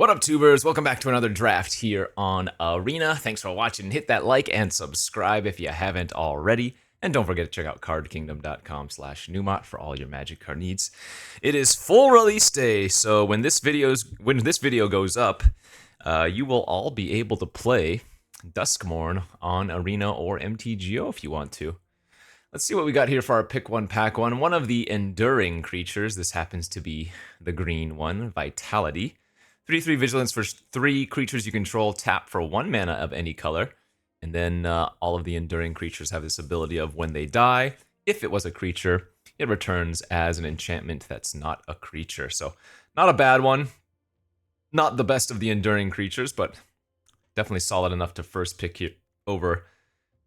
What up, tubers? Welcome back to another draft here on Arena. Thanks for watching. Hit that like and subscribe if you haven't already. And don't forget to check out cardkingdom.com/numot for all your Magic card needs. It is full release day, so when this video goes up, you will all be able to play Duskmourn on Arena or MTGO if you want to. Let's see what we got here for our pick one, pack one. One of the enduring creatures. This happens to be the green one, Vitality. 3/3 Vigilance for 3 creatures you control, tap for 1 mana of any color. And then all of the enduring creatures have this ability of when they die, if it was a creature, it returns as an enchantment that's not a creature. So not a bad one. Not the best of the enduring creatures, but definitely solid enough to first pick here over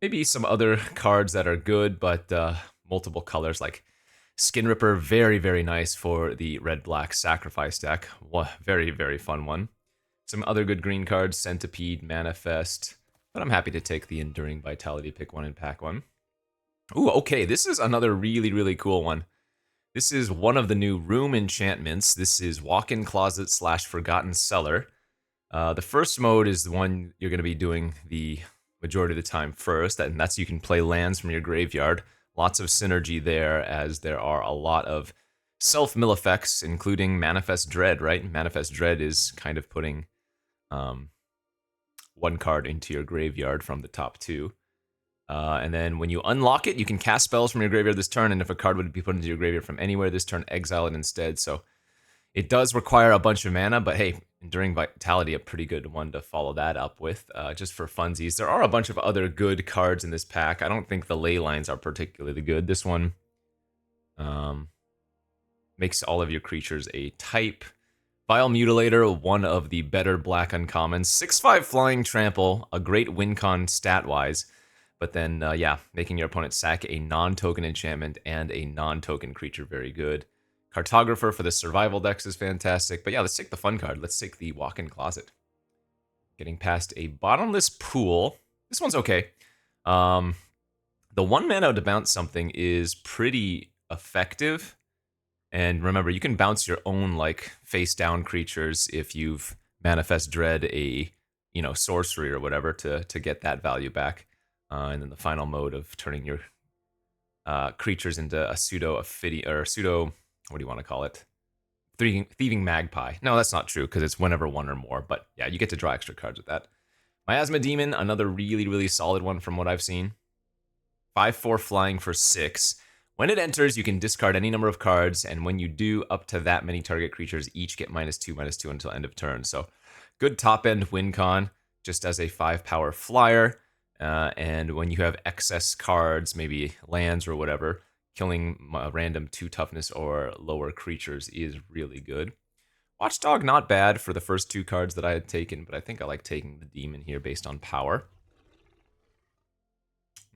maybe some other cards that are good, but multiple colors like Skin Ripper, very, very nice for the red-black sacrifice deck. Very, very fun one. Some other good green cards, Centipede, Manifest, but I'm happy to take the Enduring Vitality pick one and pack one. Ooh, okay, this is another really, really cool one. This is one of the new room enchantments. This is Walk-in Closet / Forgotten Cellar. The first mode is the one you're going to be doing the majority of the time first, and that's you can play lands from your graveyard. Lots of synergy there, as there are a lot of self-mill effects, including Manifest Dread, right? Manifest Dread is kind of putting one card into your graveyard from the top 2. And then when you unlock it, you can cast spells from your graveyard this turn, and if a card would be put into your graveyard from anywhere this turn, exile it instead. So it does require a bunch of mana, but hey, Enduring Vitality, a pretty good one to follow that up with, just for funsies. There are a bunch of other good cards in this pack. I don't think the ley lines are particularly good. This one makes all of your creatures a type. Vile Mutilator, one of the better black uncommons. 6/5 Flying Trample, a great win con stat-wise. But then, yeah, making your opponent sack a non-token enchantment and a non-token creature, very good. Cartographer for the survival decks is fantastic. But yeah, let's take the fun card. Let's take the Walk-in Closet. Getting past a Bottomless Pool. This one's okay. The 1 mana to bounce something is pretty effective. And remember, you can bounce your own like face-down creatures if you've Manifest Dread a sorcery or whatever to get that value back. And then the final mode of turning your creatures into a pseudo what do you want to call it? Thieving Magpie. No, that's not true, because it's whenever 1 or more. But yeah, you get to draw extra cards with that. Miasma Demon, another really, really solid one from what I've seen. 5/4 flying for 6. When it enters, you can discard any number of cards, and when you do, up to that many target creatures each get -2/-2 until end of turn. So good top-end win con, just as a 5-power flyer. And when you have excess cards, maybe lands or whatever, killing random 2 toughness or lower creatures is really good. Watchdog, not bad for the first 2 cards that I had taken, but I think I like taking the Demon here based on power.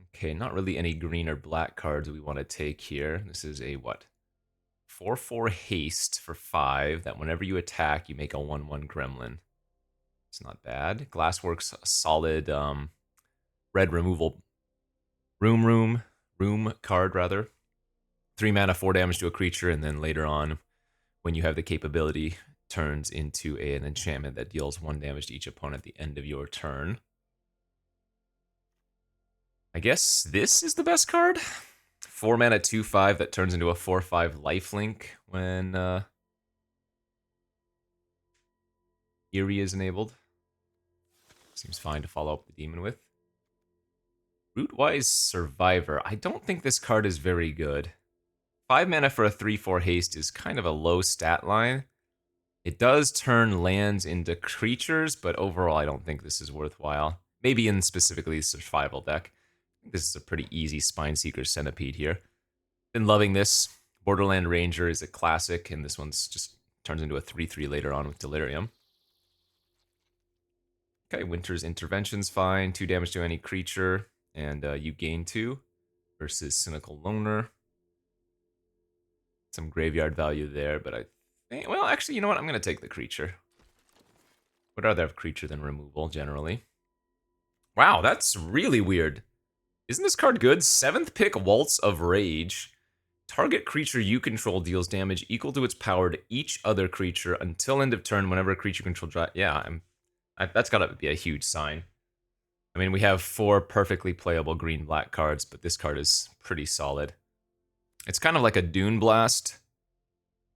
Okay, not really any green or black cards we want to take here. This is a, 4/4 haste for 5, that whenever you attack, you make a 1/1 gremlin. It's not bad. Glassworks, a solid red removal room card, rather. 3 mana, 4 damage to a creature, and then later on, when you have the capability, turns into an enchantment that deals 1 damage to each opponent at the end of your turn. I guess this is the best card. 4 mana, 2/5 that turns into a 4/5 lifelink when Eerie is enabled. Seems fine to follow up the Demon with. Rootwise Survivor. I don't think this card is very good. 5 mana for a 3/4 haste is kind of a low stat line. It does turn lands into creatures, but overall I don't think this is worthwhile. Maybe in specifically the survival deck. I think this is a pretty easy Spineseeker Centipede here. Been loving this. Borderland Ranger is a classic, and this one's just turns into a 3/3 later on with Delirium. Okay, Winter's Intervention's fine. 2 damage to any creature, and you gain 2 versus Cynical Loner. Some graveyard value there, but I think, well, actually, you know what? I'm going to take the creature. Would rather have creature than removal, generally. Wow, that's really weird. Isn't this card good? 7th pick, Waltz of Rage. Target creature you control deals damage equal to its power to each other creature until end of turn whenever a creature you control yeah, that's gotta be a huge sign. I mean, we have 4 perfectly playable green-black cards, but this card is pretty solid. It's kind of like a Dune Blast,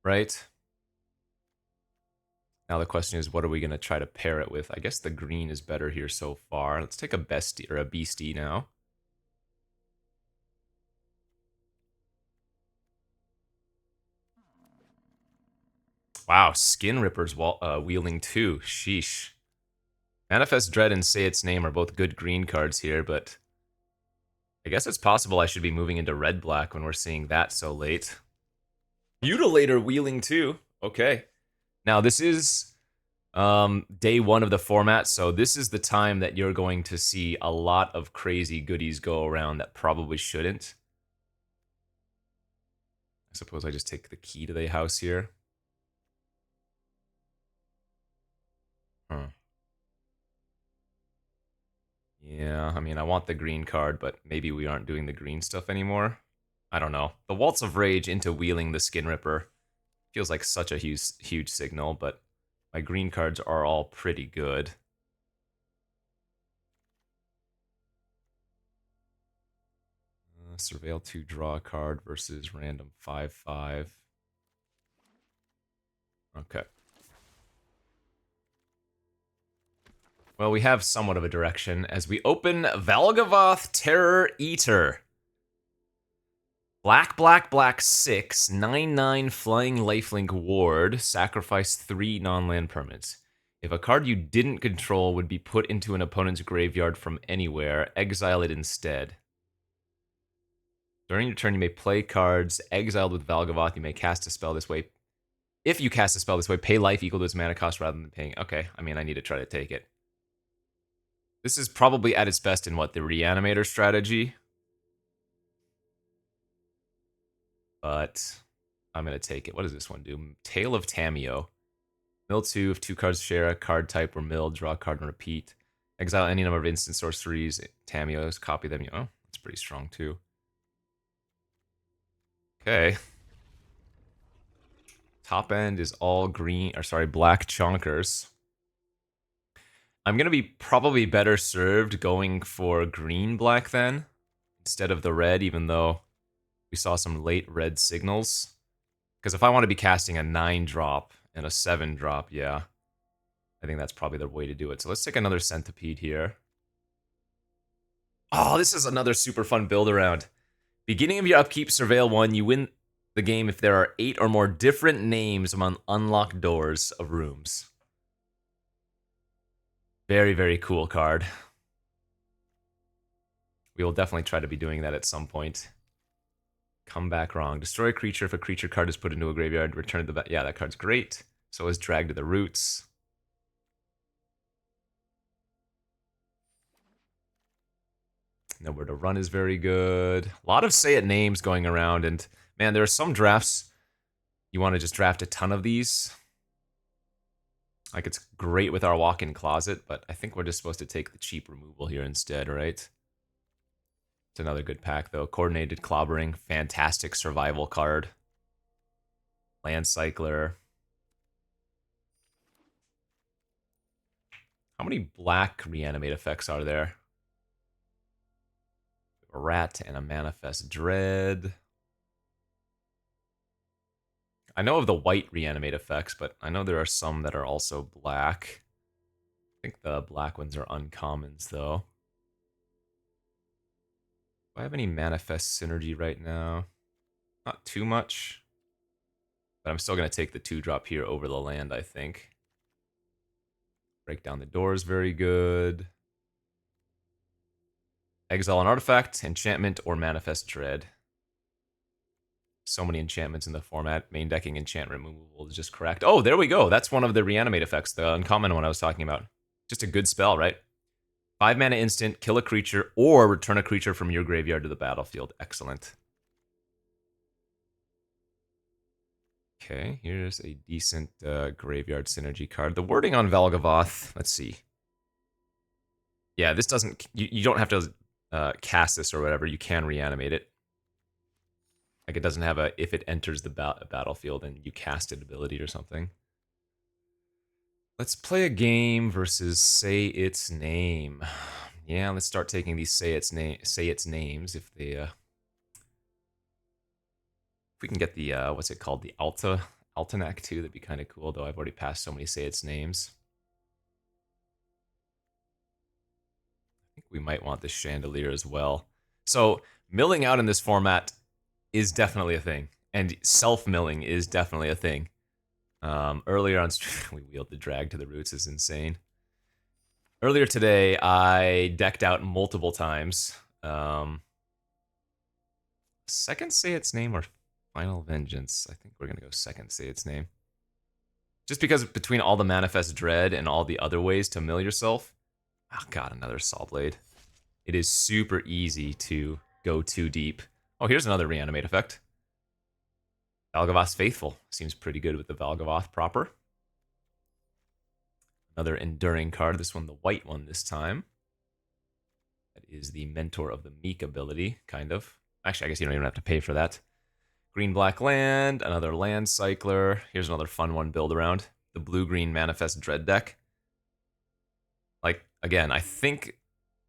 right? Now the question is, what are we going to try to pair it with? I guess the green is better here so far. Let's take a bestie or a beastie now. Wow, Skin Ripper's wheeling 2. Sheesh. Manifest Dread and Say Its Name are both good green cards here, but I guess it's possible I should be moving into red-black when we're seeing that so late. Mutilator wheeling 2. Okay. Now this is day 1 of the format, so this is the time that you're going to see a lot of crazy goodies go around that probably shouldn't. I suppose I just take the key to the house here. Huh. Yeah, I mean, I want the green card, but maybe we aren't doing the green stuff anymore. I don't know. The Waltz of Rage into wheeling the Skin Ripper feels like such a huge signal, but my green cards are all pretty good. Surveil 2, draw a card versus random 5/5. Okay. Well, we have somewhat of a direction as we open Valgavoth Terror Eater. Black, 6, 9/9 flying lifelink ward, sacrifice 3 non-land permanents. If a card you didn't control would be put into an opponent's graveyard from anywhere, exile it instead. During your turn, you may play cards exiled with Valgavoth. You may cast a spell this way. If you cast a spell this way, pay life equal to its mana cost rather than paying. Okay, I mean, I need to try to take it. This is probably at its best in, what, the Reanimator strategy? But I'm going to take it. What does this one do? Tale of Tameo. Mill 2, if 2 cards share a card type or mill, draw a card and repeat. Exile any number of instant sorceries, Tameos, copy them. Oh, that's pretty strong too. Okay. Top end is all green, or sorry, black chonkers. I'm going to be probably better served going for green-black then, instead of the red, even though we saw some late red signals. Because if I want to be casting a 9-drop and a 7-drop, yeah, I think that's probably the way to do it. So let's take another Centipede here. Oh, this is another super fun build around. Beginning of your upkeep, Surveil 1, you win the game if there are 8 or more different names among unlocked doors of rooms. Very, very cool card. We will definitely try to be doing that at some point. Come back wrong. Destroy a creature if a creature card is put into a graveyard. Return the... Yeah, that card's great. So is Drag to the Roots. Nowhere to Run is very good. A lot of Say It names going around, and man, there are some drafts you want to just draft a ton of these. Like, it's great with our walk-in closet, but I think we're just supposed to take the cheap removal here instead, right? It's another good pack, though. Coordinated Clobbering, fantastic survival card. Land Cycler. How many black reanimate effects are there? A Rat and a Manifest Dread. I know of the white reanimate effects, but I know there are some that are also black. I think the black ones are uncommons, though. Do I have any Manifest Synergy right now? Not too much. But I'm still going to take the 2-drop here over the land, I think. Break Down the Door is very good. Exile an artifact, enchantment, or Manifest Dread. So many enchantments in the format. Main decking enchant removal is just correct. Oh, there we go. That's one of the reanimate effects, the uncommon one I was talking about. Just a good spell, right? 5 mana instant, kill a creature, or return a creature from your graveyard to the battlefield. Excellent. Okay, here's a decent graveyard synergy card. The wording on Valgavoth, let's see. Yeah, this doesn't... You don't have to cast this or whatever. You can reanimate it. Like it doesn't have a if it enters the battlefield and you cast it ability or something. Let's play a game versus say its name. Yeah, let's start taking these say its names if they if we can get the what's it called, the Altenac too, that'd be kind of cool. Though I've already passed so many say its names. I think we might want the Chandelier as well. So milling out in this format is definitely a thing, and self-milling is definitely a thing. Earlier on stream, we wheeled the drag to the roots is insane. Earlier today, I decked out multiple times. Second say its name or Final Vengeance? I think we're gonna go second say its name. Just because between all the Manifest Dread and all the other ways to mill yourself, oh god, another Saw Blade. It is super easy to go too deep. Oh, here's another reanimate effect. Valgavoth's Faithful seems pretty good with the Valgavoth proper. Another enduring card. This one, the white one this time. That is the Mentor of the Meek ability, kind of. Actually, I guess you don't even have to pay for that. Green-black land, another land cycler. Here's another fun one build around. The blue-green Manifest Dread deck. Like, again, I think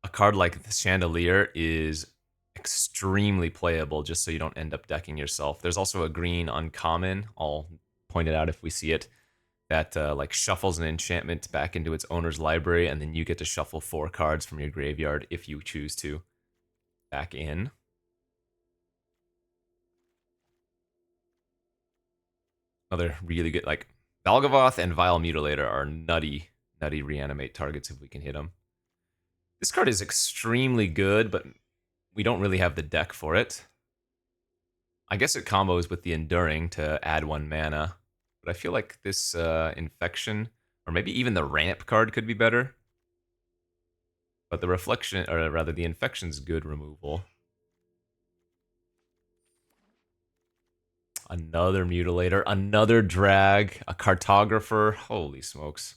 a card like the Chandelier is extremely playable just so you don't end up decking yourself. There's also a green uncommon, I'll point it out if we see it, that like shuffles an enchantment back into its owner's library, and then you get to shuffle 4 cards from your graveyard if you choose to back in. Another really good, like, Valgavoth and Vile Mutilator are nutty reanimate targets if we can hit them. This card is extremely good, but we don't really have the deck for it. I guess it combos with the Enduring to add 1 mana, but I feel like this Infection, or maybe even the Ramp card could be better. But the Reflection, or rather the Infection's good removal. Another Mutilator, another Drag, a Cartographer. Holy smokes.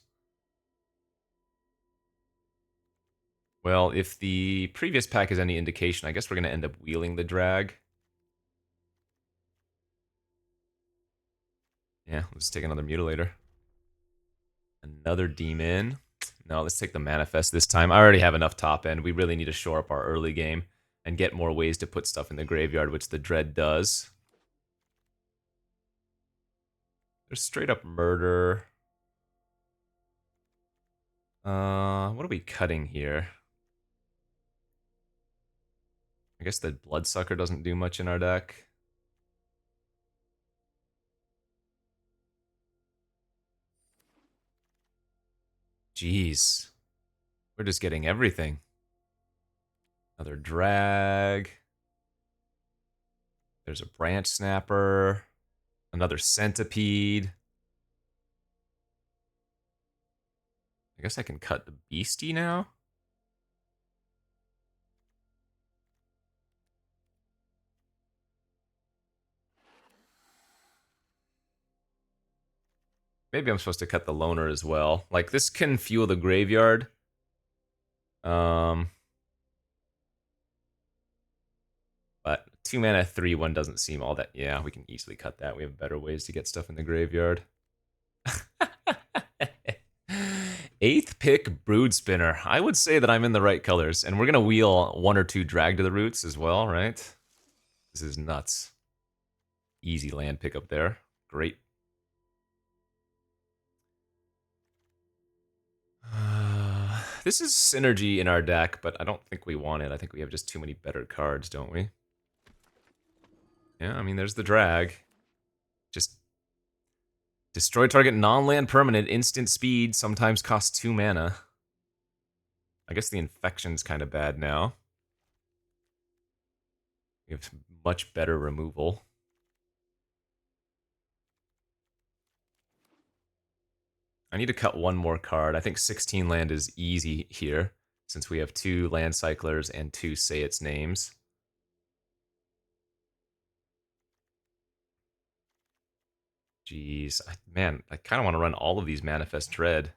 Well, if the previous pack is any indication, I guess we're going to end up wheeling the Drag. Yeah, let's take another Mutilator. Another Demon. No, let's take the Manifest this time. I already have enough top end. We really need to shore up our early game and get more ways to put stuff in the graveyard, which the Dread does. There's straight up Murder. What are we cutting here? I guess the Bloodsucker doesn't do much in our deck. Jeez. We're just getting everything. Another Drag. There's a Branch Snapper. Another Centipede. I guess I can cut the Beastie now? Maybe I'm supposed to cut the Loner as well. Like, this can fuel the graveyard. But 2 mana, 3/1 doesn't seem all that. Yeah, we can easily cut that. We have better ways to get stuff in the graveyard. 8th pick, Brood Spinner. I would say that I'm in the right colors, and we're gonna wheel 1 or 2 Drag to the Roots as well, right? This is nuts. Easy land pickup there. Great. This is synergy in our deck, but I don't think we want it. I think we have just too many better cards, don't we? Yeah, I mean, there's the Drag. Just destroy target non-land permanent, instant speed, sometimes costs 2 mana. I guess the Infection's kind of bad now. We have much better removal. I need to cut 1 more card. I think 16 land is easy here, since we have 2 land cyclers and 2 say its names. Jeez, man, I kind of want to run all of these Manifest Dread.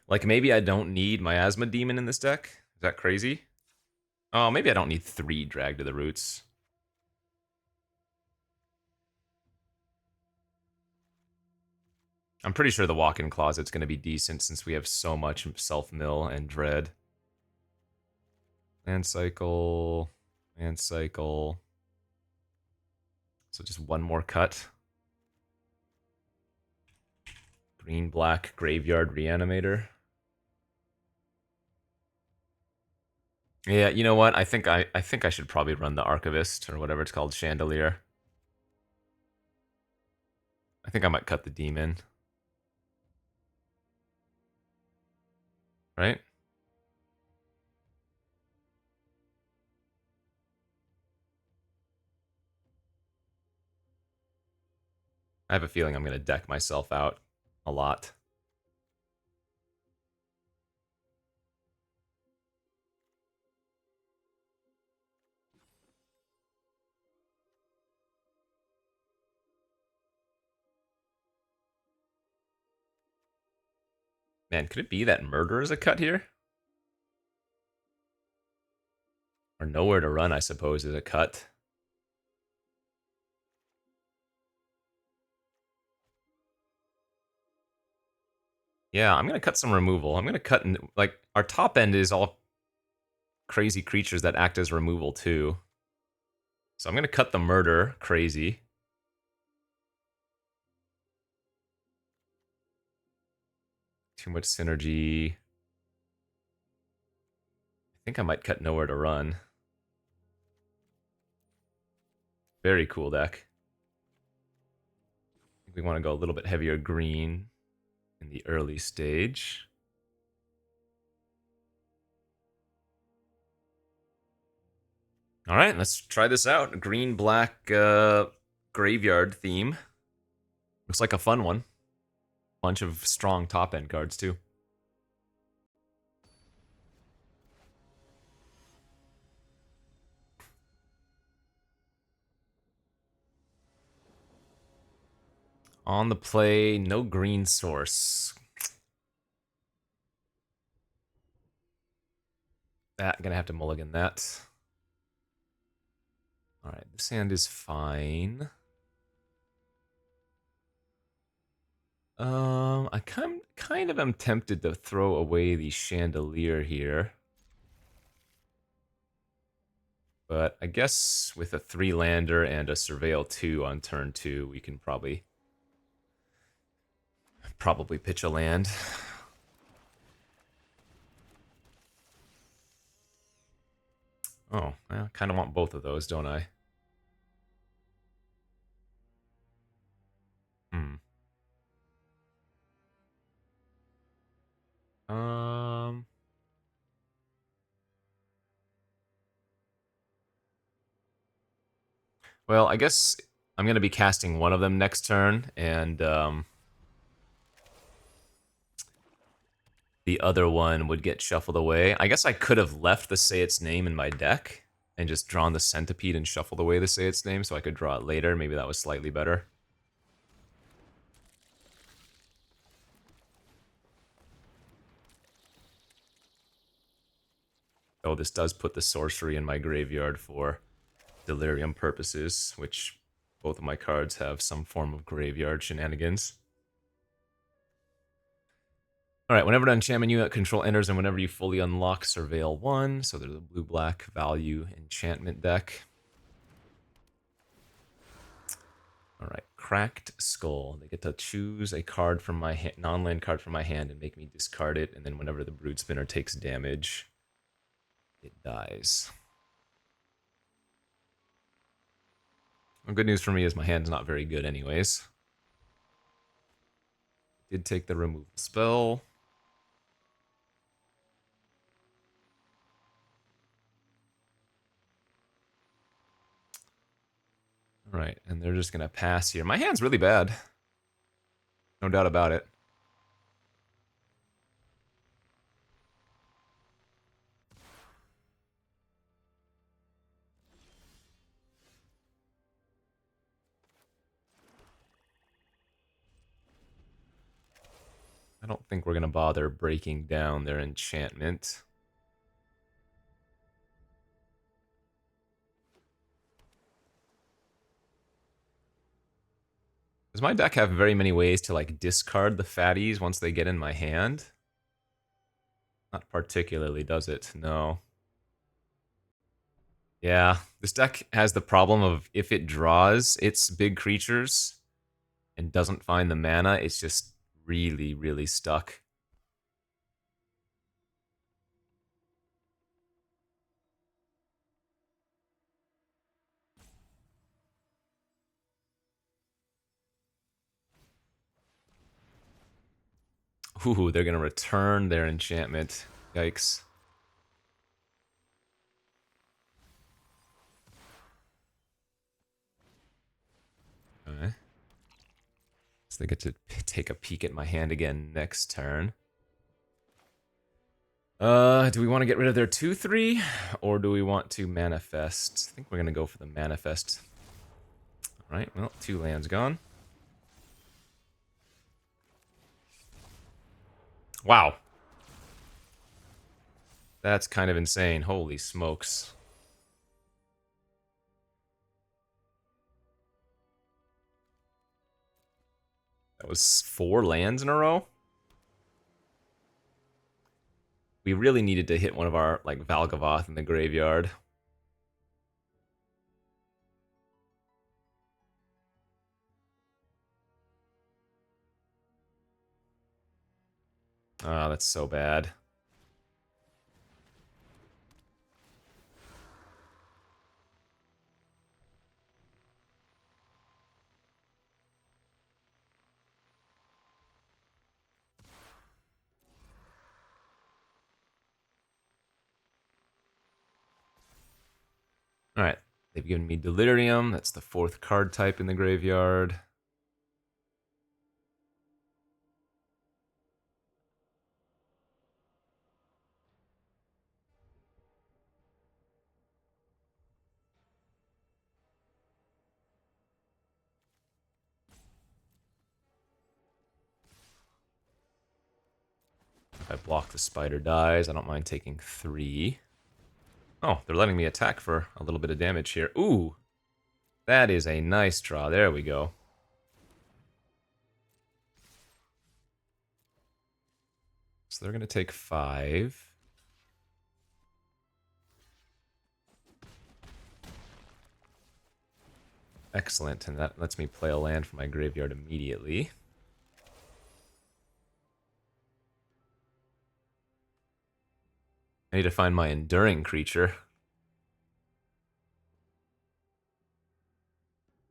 Like, maybe I don't need Miasma Demon in this deck? Is that crazy? Oh, maybe I don't need 3 Drag to the Roots. I'm pretty sure the walk-in closet's going to be decent since we have so much self-mill and dread. Land cycle, land cycle. So just one more cut. Green, black, graveyard, reanimator. Yeah, you know what? I think I should probably run the Archivist or whatever it's called, Chandelier. I think I might cut the demon. Right? I have a feeling I'm going to deck myself out a lot. Man, could it be that Murder is a cut here? Or Nowhere to Run, I suppose, is a cut. Yeah, I'm going to cut some removal. I'm going to cut, like, our top end is all crazy creatures that act as removal, too. So I'm going to cut the Murder, crazy. Too much synergy. I think I might cut Nowhere to Run. Very cool deck. I think we want to go a little bit heavier green in the early stage. All right, let's try this out. Green-black graveyard theme. Looks like a fun one. Bunch of strong top-end cards, too. On the play, no green source. That, gonna have to mulligan that. Alright, this hand is fine. I kind of am tempted to throw away the Chandelier here. But I guess with a 3-lander and a Surveil 2 on turn 2, we can probably pitch a land. Oh, I kind of want both of those, don't I? Hmm. Um. Well, I guess I'm going to be casting one of them next turn, and the other one would get shuffled away. I guess I could have left the Say Its Name in my deck and just drawn the Centipede and shuffled away the Say Its Name so I could draw it later. Maybe that was slightly better. Oh, this does put the sorcery in my graveyard for delirium purposes, which both of my cards have some form of graveyard shenanigans. Alright, whenever an enchantment unit control enters and whenever you fully unlock Surveil 1, so there's a blue-black value enchantment deck. Alright, Cracked Skull. They get to choose a card from my non-land card from my hand and make me discard it, and then whenever the Brood Spinner takes damage, it dies. Well, good news for me is my hand's not very good anyways. Did take the removal spell. Right, and they're just gonna pass here. My hand's really bad. No doubt about it. I don't think we're gonna bother breaking down their enchantment. Does my deck have very many ways to like discard the fatties once they get in my hand? Not particularly, does it? No. Yeah, this deck has the problem of if it draws its big creatures and doesn't find the mana, it's just really, really stuck. Ooh, they're gonna return their enchantment. Yikes. Okay. So they get to take a peek at my hand again next turn. Do we want to get rid of their 2/3, or do we want to manifest? I think we're gonna go for the manifest. Alright, well, 2 lands gone. Wow. That's kind of insane. Holy smokes. That was 4 lands in a row? We really needed to hit one of our, like, Valgavoth in the graveyard. Oh, that's so bad. Alright, they've given me Delirium. That's the 4th card type in the graveyard. If I block the spider dies, I don't mind taking 3. Oh, they're letting me attack for a little bit of damage here. Ooh, that is a nice draw. There we go. So they're going to take 5. Excellent, and that lets me play a land from my graveyard immediately. I need to find my enduring creature.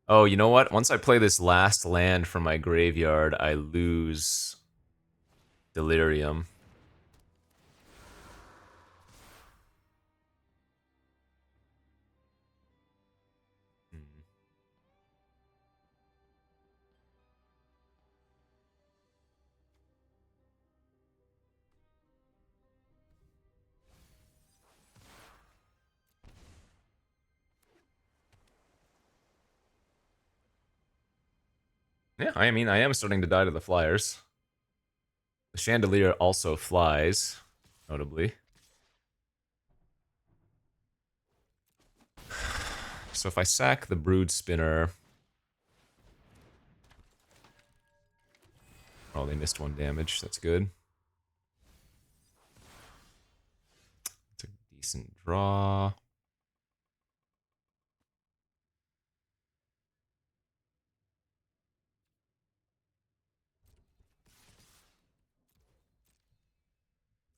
Oh, you know what? Once I play this last land from my graveyard, I lose Delirium. Yeah, I mean, I am starting to die to the flyers. The Chandelier also flies, notably. So if I sack the Brood Spinner... Oh, they missed 1 damage. That's good. It's a decent draw.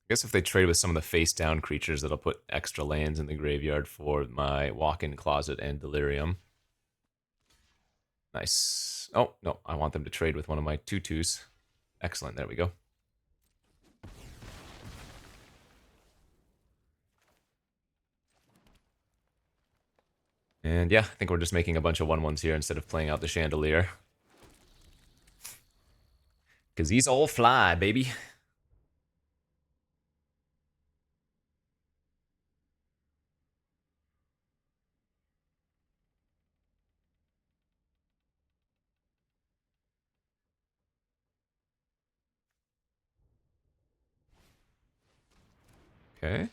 I guess if they trade with some of the face-down creatures, that'll put extra lands in the graveyard for my walk-in closet and Delirium. Nice. Oh, no, I want them to trade with one of my 2/2s. Excellent, there we go. And yeah, I think we're just making a bunch of 1/1s here instead of playing out the Chandelier. Because these all fly, baby. Okay.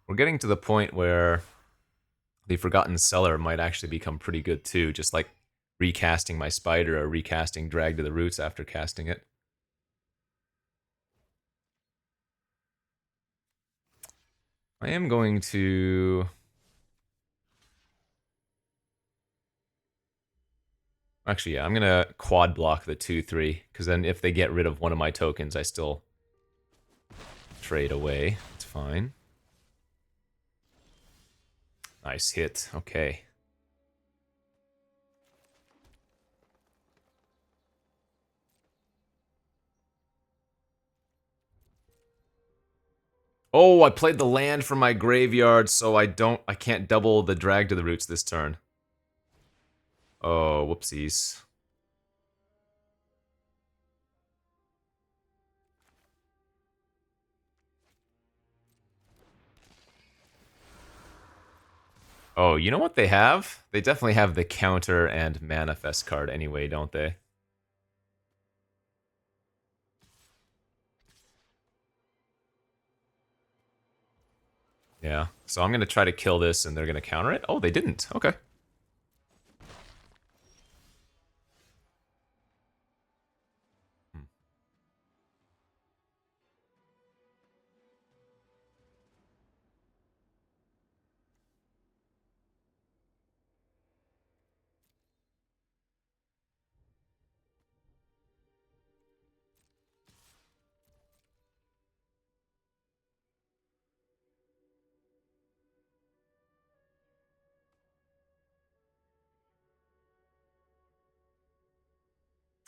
We're getting to the point where the Forgotten Cellar might actually become pretty good too. Just like recasting my spider or recasting Drag to the Roots after casting it. I am going to... Actually, yeah, I'm going to quad block the 2-3, because then if they get rid of one of my tokens, I still trade away. It's fine. Nice hit. Okay. Oh, I played the land from my graveyard, so I can't double the Drag to the Roots this turn. Oh, whoopsies. Oh, you know what they have? They definitely have the counter and manifest card anyway, don't they? Yeah. So I'm going to try to kill this and they're going to counter it? Oh, they didn't. Okay.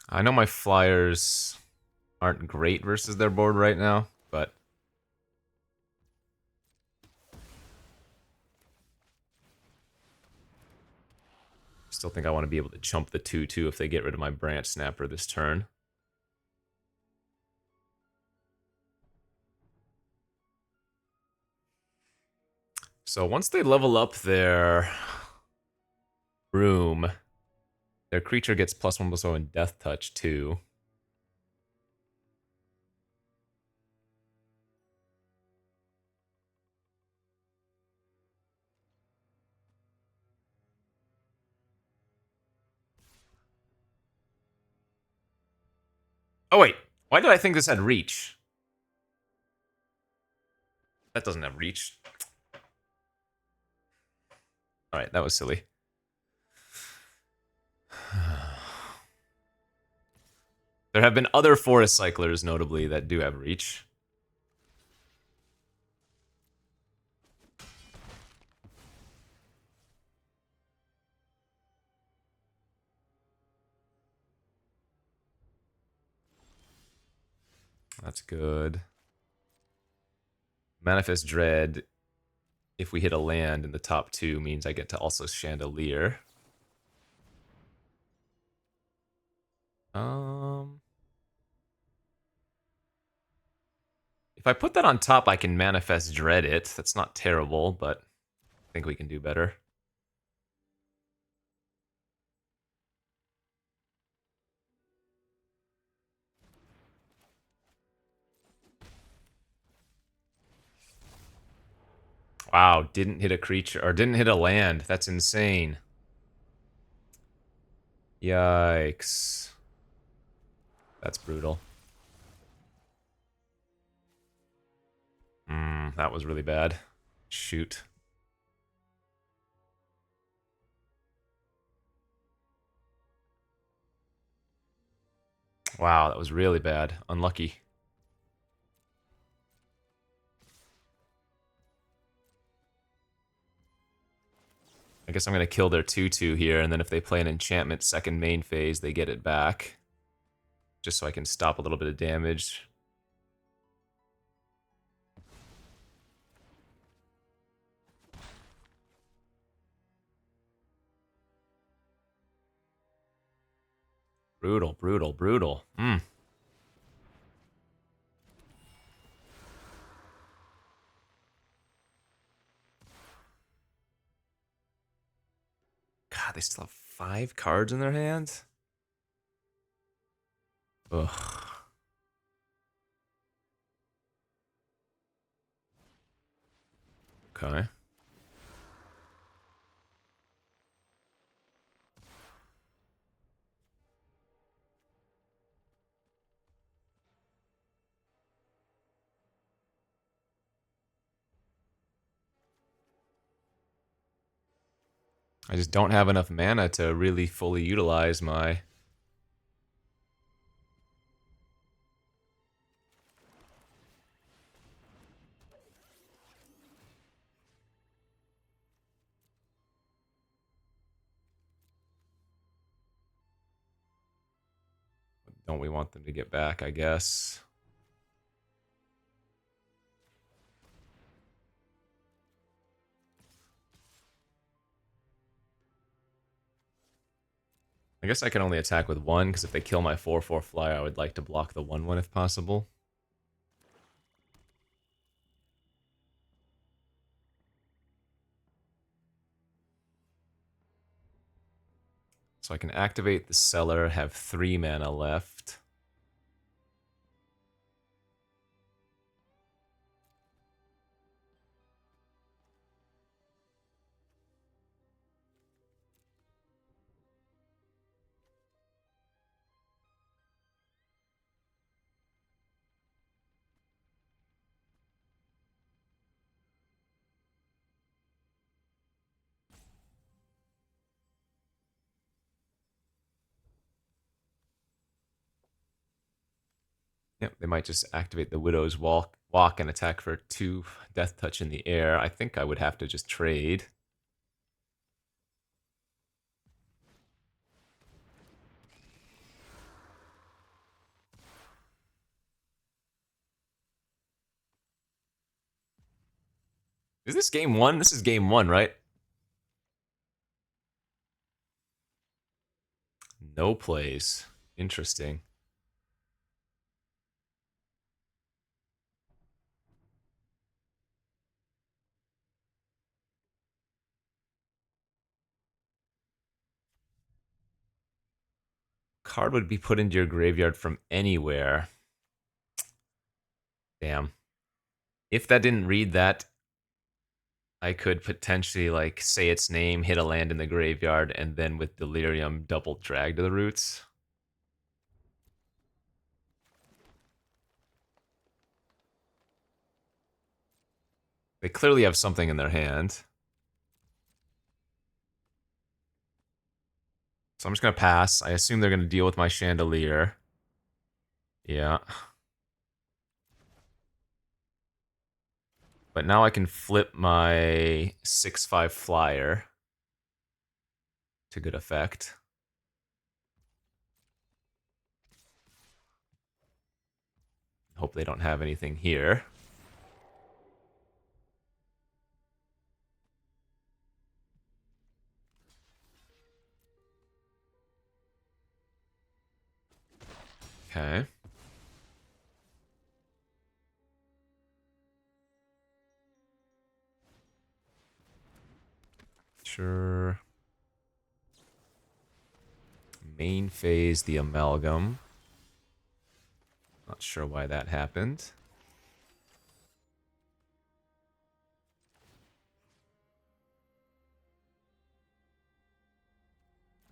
I know my flyers aren't great versus their board right now, but still think I want to be able to chump the 2-2 if they get rid of my branch snapper this turn. So once they level up their room, their creature gets +1/+0 and death touch too. Oh wait, why did I think this had reach? That doesn't have reach. Alright, that was silly. There have been other forest cyclers, notably, that do have reach. That's good. Manifest Dread, if we hit a land in the top 2, means I get to also Chandelier. If I put that on top, I can Manifest Dread it. That's not terrible, but I think we can do better. Wow, didn't hit a creature, or didn't hit a land. That's insane. Yikes. That's brutal. That was really bad. Shoot. Wow, that was really bad. Unlucky. I guess I'm going to kill their 2-2 here, and then if they play an enchantment second main phase, they get it back. Just so I can stop a little bit of damage. Brutal, brutal, brutal. God, they still have 5 cards in their hand? Ugh. Okay. I just don't have enough mana to really fully utilize my... Don't we want them to get back, I guess? I guess I can only attack with one, because if they kill my 4/4 flyer, I would like to block the 1/1 if possible. So I can activate the Cellar, have 3 mana left. Yep, they might just activate the Widow's Walk and attack for 2 Death Touch in the air. I think I would have to just trade. Is this game 1? This is game 1, right? No plays. Interesting. Card would be put into your graveyard from anywhere. Damn. If that didn't read that, I could potentially, like, say its name, hit a land in the graveyard, and then with Delirium, double drag to the roots. They clearly have something in their hand. So I'm just going to pass. I assume they're going to deal with my Chandelier. Yeah. But now I can flip my 6/5 flyer to good effect. Hope they don't have anything here. Okay. Sure. Main phase, the Amalgam. Not sure why that happened.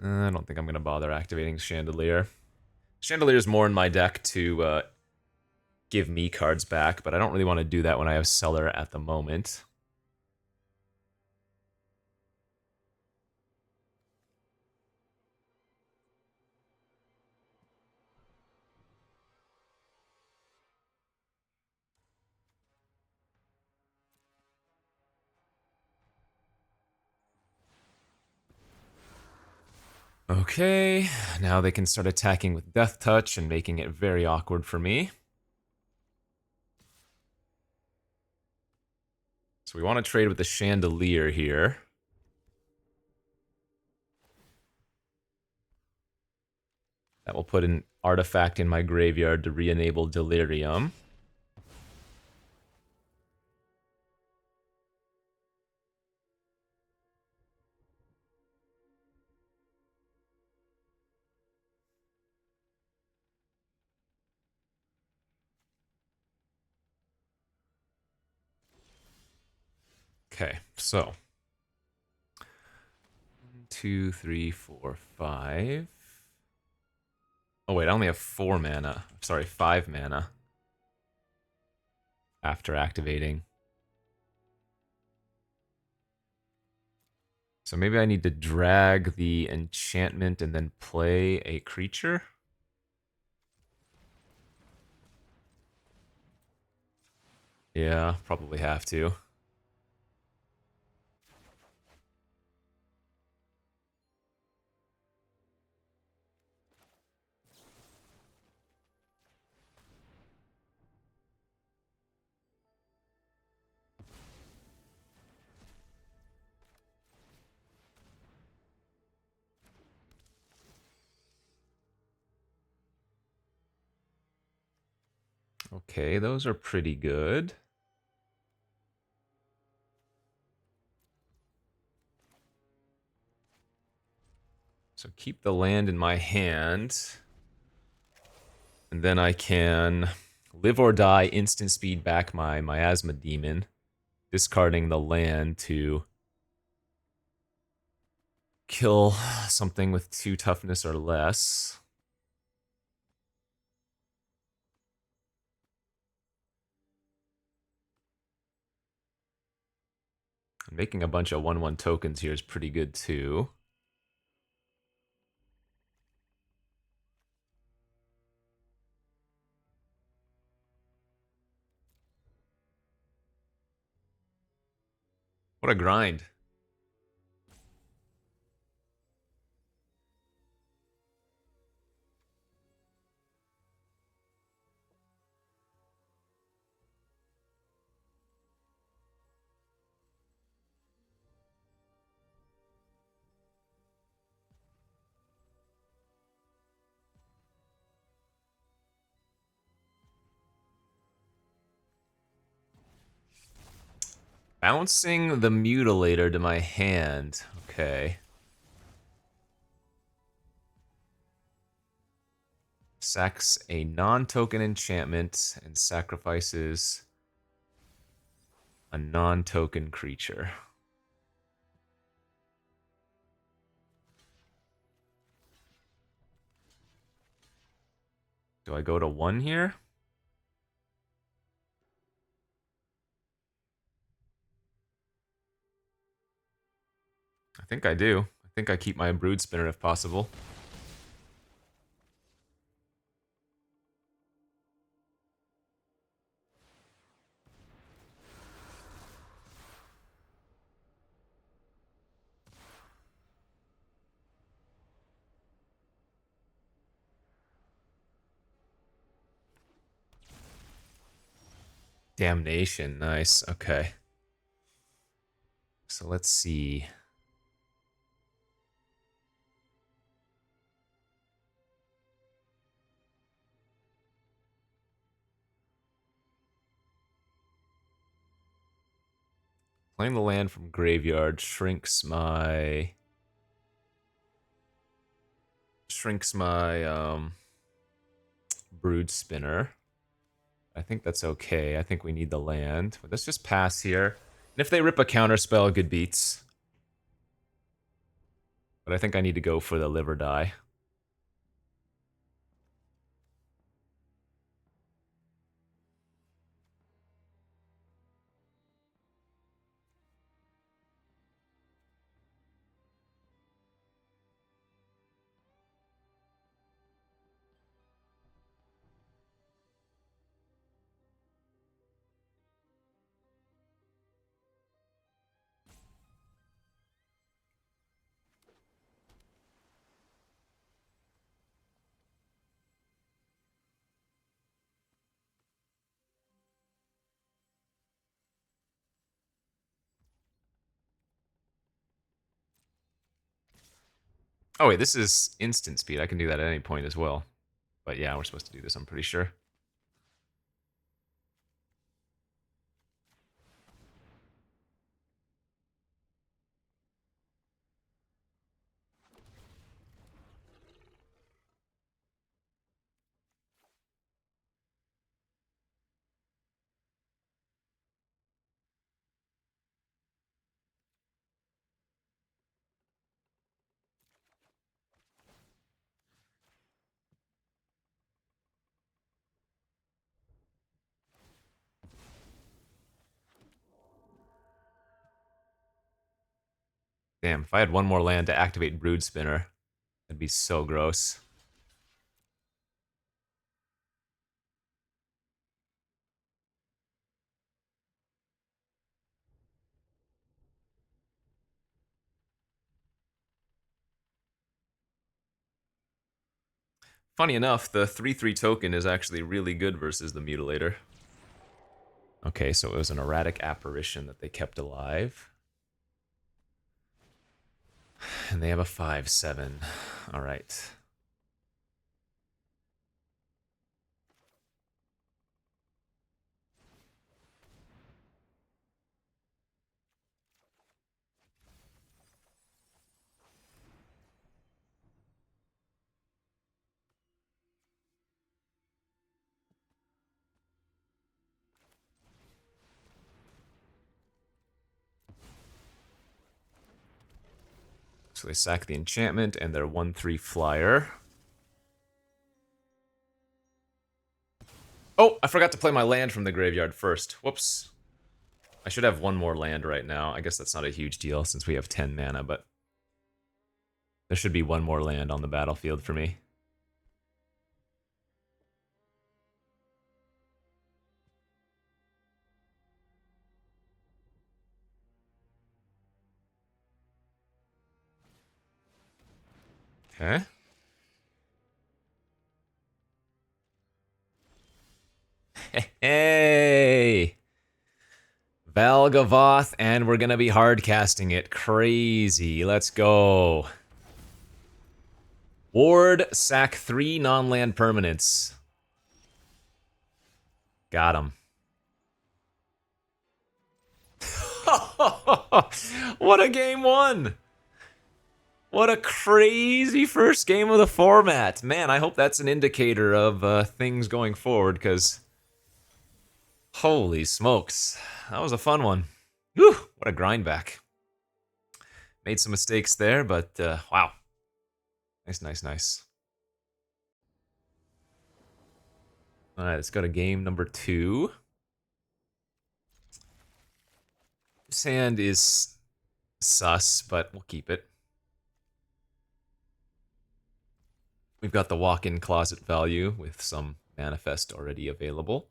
I don't think I'm going to bother activating Chandelier. Chandelier is more in my deck to give me cards back, but I don't really want to do that when I have Cellar at the moment. Okay, now they can start attacking with Death Touch and making it very awkward for me. So we want to trade with the Chandelier here. That will put an artifact in my graveyard to re-enable Delirium. Okay, so 1, 2, 3, 4, 5. Oh wait, I only have 4 mana. Sorry, 5 mana after activating. So maybe I need to drag the enchantment and then play a creature? Yeah, probably have to. Okay, those are pretty good. So keep the land in my hand. And then I can live or die, instant speed back my Miasma Demon, discarding the land to kill something with 2 toughness or less. Making a bunch of 1/1 tokens here is pretty good too. What a grind. Bouncing the Mutilator to my hand. Okay. Sacks a non-token enchantment and sacrifices a non-token creature. Do I go to 1 here? I think I do. I think I keep my Brood Spinner if possible. Damnation, nice. Okay. So let's see. Playing the land from graveyard shrinks my Brood Spinner. I think that's okay. I think we need the land. But let's just pass here. And if they rip a counterspell, good beats. But I think I need to go for the live or die. Oh wait, this is instant speed. I can do that at any point as well. But yeah, we're supposed to do this, I'm pretty sure. Damn, if I had one more land to activate Brood Spinner, that'd be so gross. Funny enough, the 3/3 token is actually really good versus the Mutilator. Okay, so it was an erratic apparition that they kept alive. And they have a 5/7. Alright. So they sack the enchantment and their 1/3 flyer. Oh, I forgot to play my land from the graveyard first. Whoops. I should have one more land right now. I guess that's not a huge deal since we have 10 mana, but there should be one more land on the battlefield for me. Okay. Hey! Valgavoth, and we're gonna be hard casting it. Crazy. Let's go. Ward, sack 3 non-land permanents. Got him. What a game one! What a crazy first game of the format. Man, I hope that's an indicator of things going forward, because holy smokes. That was a fun one. Whew, what a grind back. Made some mistakes there, but wow. Nice, nice, nice. Alright, let's go to game number 2. This hand is sus, but we'll keep it. We've got the walk-in closet value with some manifest already available.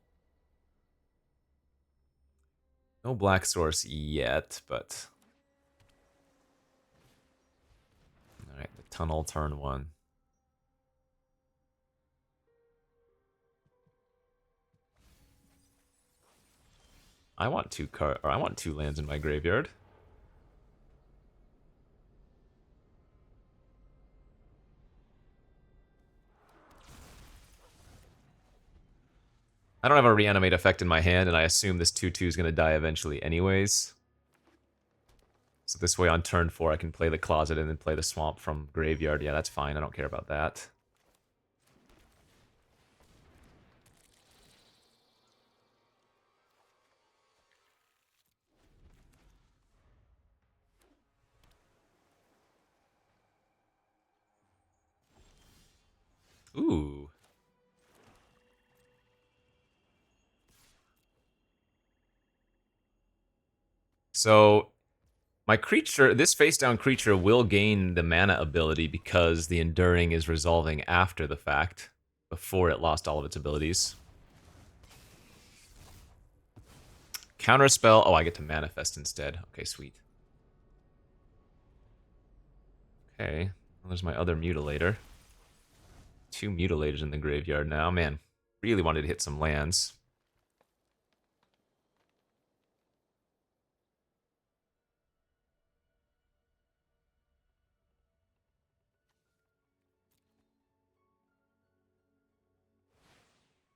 No black source yet, but... Alright, the tunnel turn 1. I want two lands in my graveyard. I don't have a reanimate effect in my hand, and I assume this 2/2 is going to die eventually anyways. So this way on turn 4 I can play the closet and then play the swamp from graveyard. Yeah, that's fine. I don't care about that. Ooh. So my creature, this face-down creature will gain the mana ability because the Enduring is resolving after the fact, before it lost all of its abilities. Counterspell, oh, I get to manifest instead. Okay, sweet. Okay, well, there's my other Mutilator. 2 Mutilators in the graveyard now. Man, really wanted to hit some lands.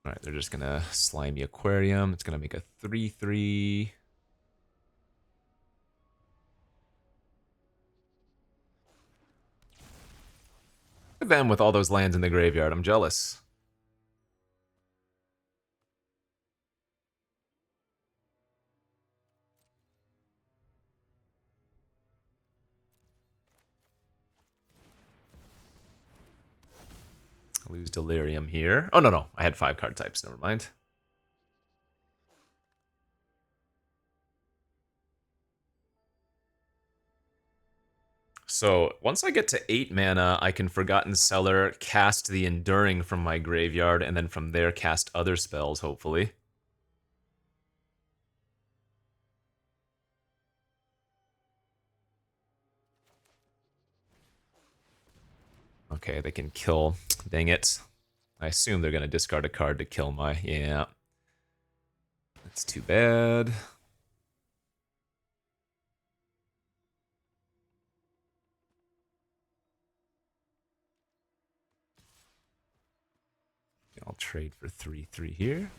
Alright, they're just gonna Slimy Aquarium. It's gonna make a 3/3. Look at them with all those lands in the graveyard. I'm jealous. Lose Delirium here. Oh, no. I had 5 card types. Never mind. So once I get to 8 mana, I can Forgotten Cellar, cast the Enduring from my graveyard, and then from there cast other spells, hopefully. Okay, they can kill. Dang it. I assume they're going to discard a card to kill my... Yeah. That's too bad. I'll trade for 3/3 here.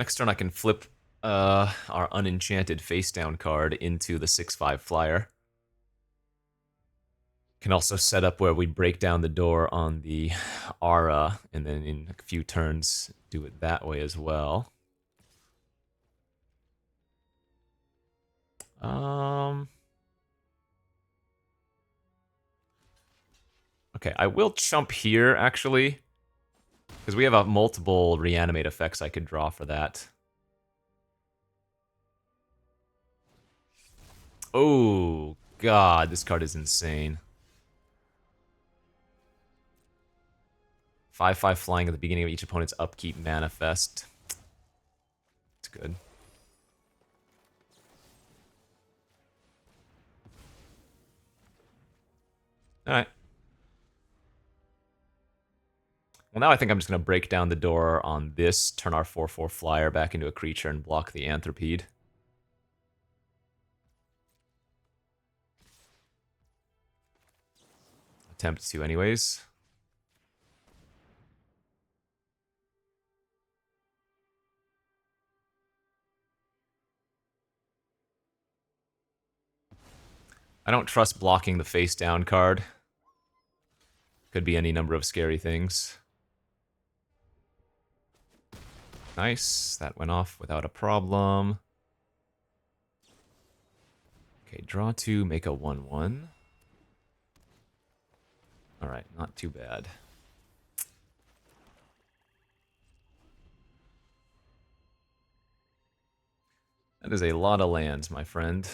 Next turn I can flip our unenchanted face down card into the 6/5 flyer. Can also set up where we break down the door on the Aura, and then in a few turns do it that way as well. Okay, I will chump here, actually. Because we have a multiple reanimate effects I could draw for that. Oh, God, this card is insane. 5/5 flying at the beginning of each opponent's upkeep manifest. It's good. Alright. Well, now I think I'm just going to break down the door on this, turn our 4/4 flyer back into a creature, and block the Anthropede. Attempt to anyways. I don't trust blocking the face down card. Could be any number of scary things. Nice, that went off without a problem. Okay, draw 2, make a 1/1. Alright, not too bad. That is a lot of lands, my friend.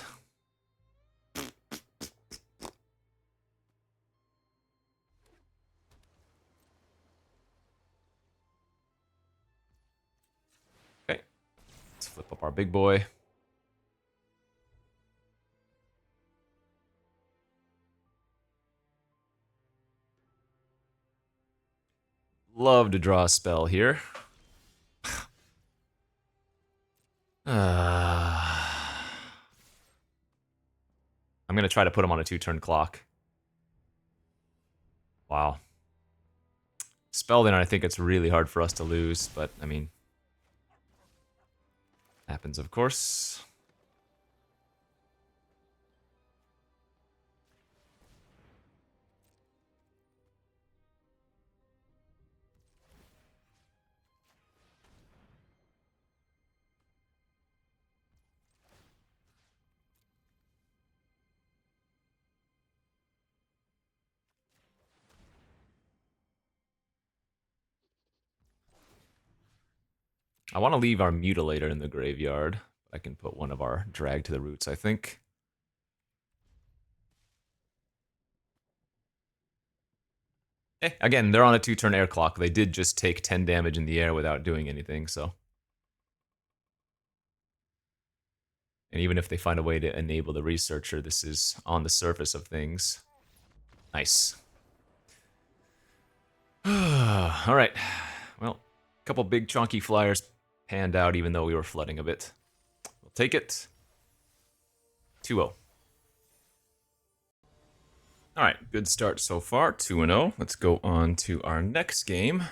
Okay, let's flip up our big boy. Love to draw a spell here. I'm going to try to put him on a 2-turn clock. Wow. Spell then, I think it's really hard for us to lose, but, I mean... happens, of course. I want to leave our Mutilator in the graveyard. I can put one of our Drag to the Roots, I think. Again, they're on a 2-turn air clock. They did just take 10 damage in the air without doing anything, so... And even if they find a way to enable the Researcher, this is on the surface of things. Nice. Alright. Well, a couple big chunky flyers panned out even though we were flooding a bit. We'll take it. 2-0. Alright, good start so far. 2-0. Let's go on to our next game.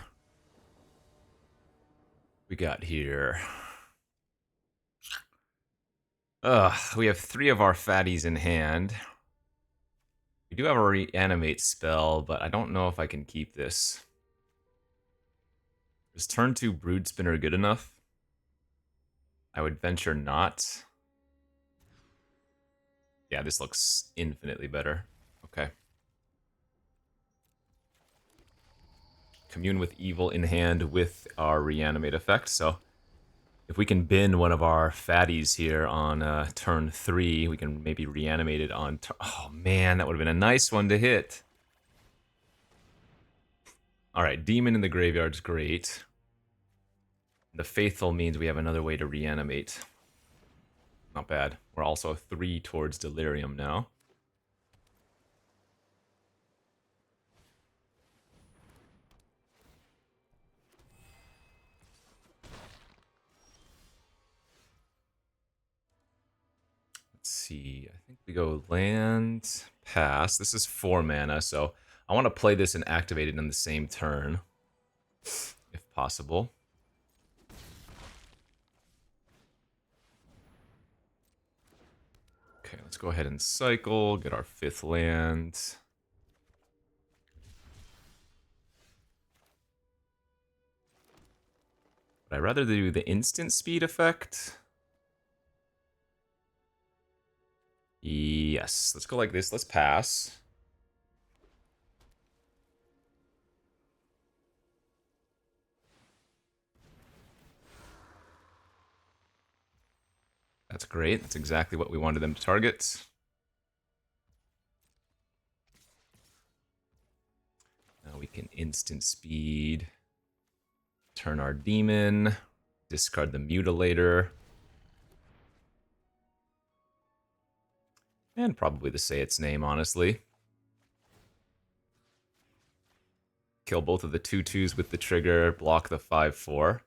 We got here... we have 3 of our fatties in hand. We do have a reanimate spell, but I don't know if I can keep this. Is turn 2 Brood Spinner good enough? I would venture not. Yeah, this looks infinitely better. Okay. Commune with Evil in hand with our Reanimate effect. So if we can bin one of our fatties here on turn 3, we can maybe reanimate it on... Oh, man, that would have been a nice one to hit. All right, Demon in the graveyard's great. The Faithful means we have another way to reanimate. Not bad. We're also 3 towards Delirium now. Let's see. I think we go land, pass. This is 4 mana, so I want to play this and activate it in the same turn, if possible. Okay, let's go ahead and cycle, get our 5th land. But I'd rather do the instant speed effect. Yes, let's go like this. Let's pass. That's great. That's exactly what we wanted them to target. Now we can instant speed. Turn our demon. Discard the mutilator. And probably to say its name, honestly. Kill both of the 2/2s with the trigger. Block the 5/4.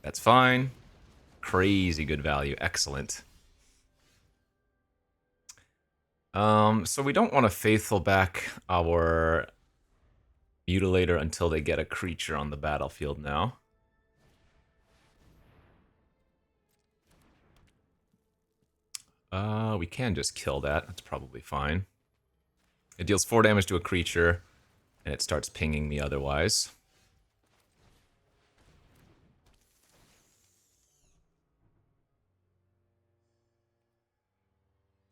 That's fine. Crazy good value. Excellent. So we don't want to Faithful back our Mutilator until they get a creature on the battlefield now. We can just kill that. That's probably fine. It deals 4 damage to a creature, and it starts pinging me otherwise.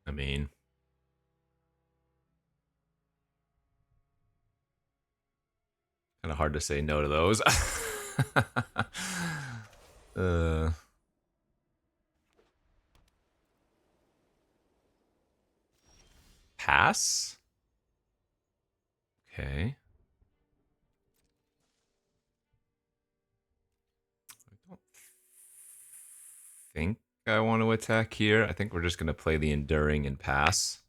I mean... kind of hard to say no to those. Pass? Okay. I don't think I want to attack here. I think we're just going to play the Enduring and pass.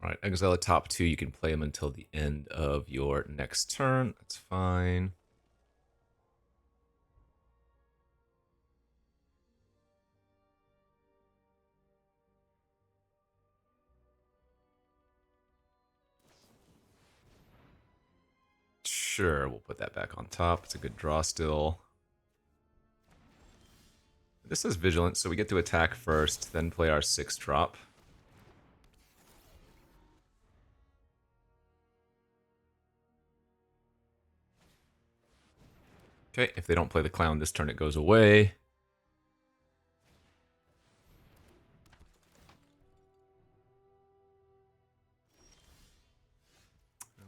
Alright, exile the top 2. You can play them until the end of your next turn. That's fine. Sure, we'll put that back on top. It's a good draw still. This is Vigilant, so we get to attack first, then play our 6-drop. Okay, if they don't play the Clown this turn, it goes away.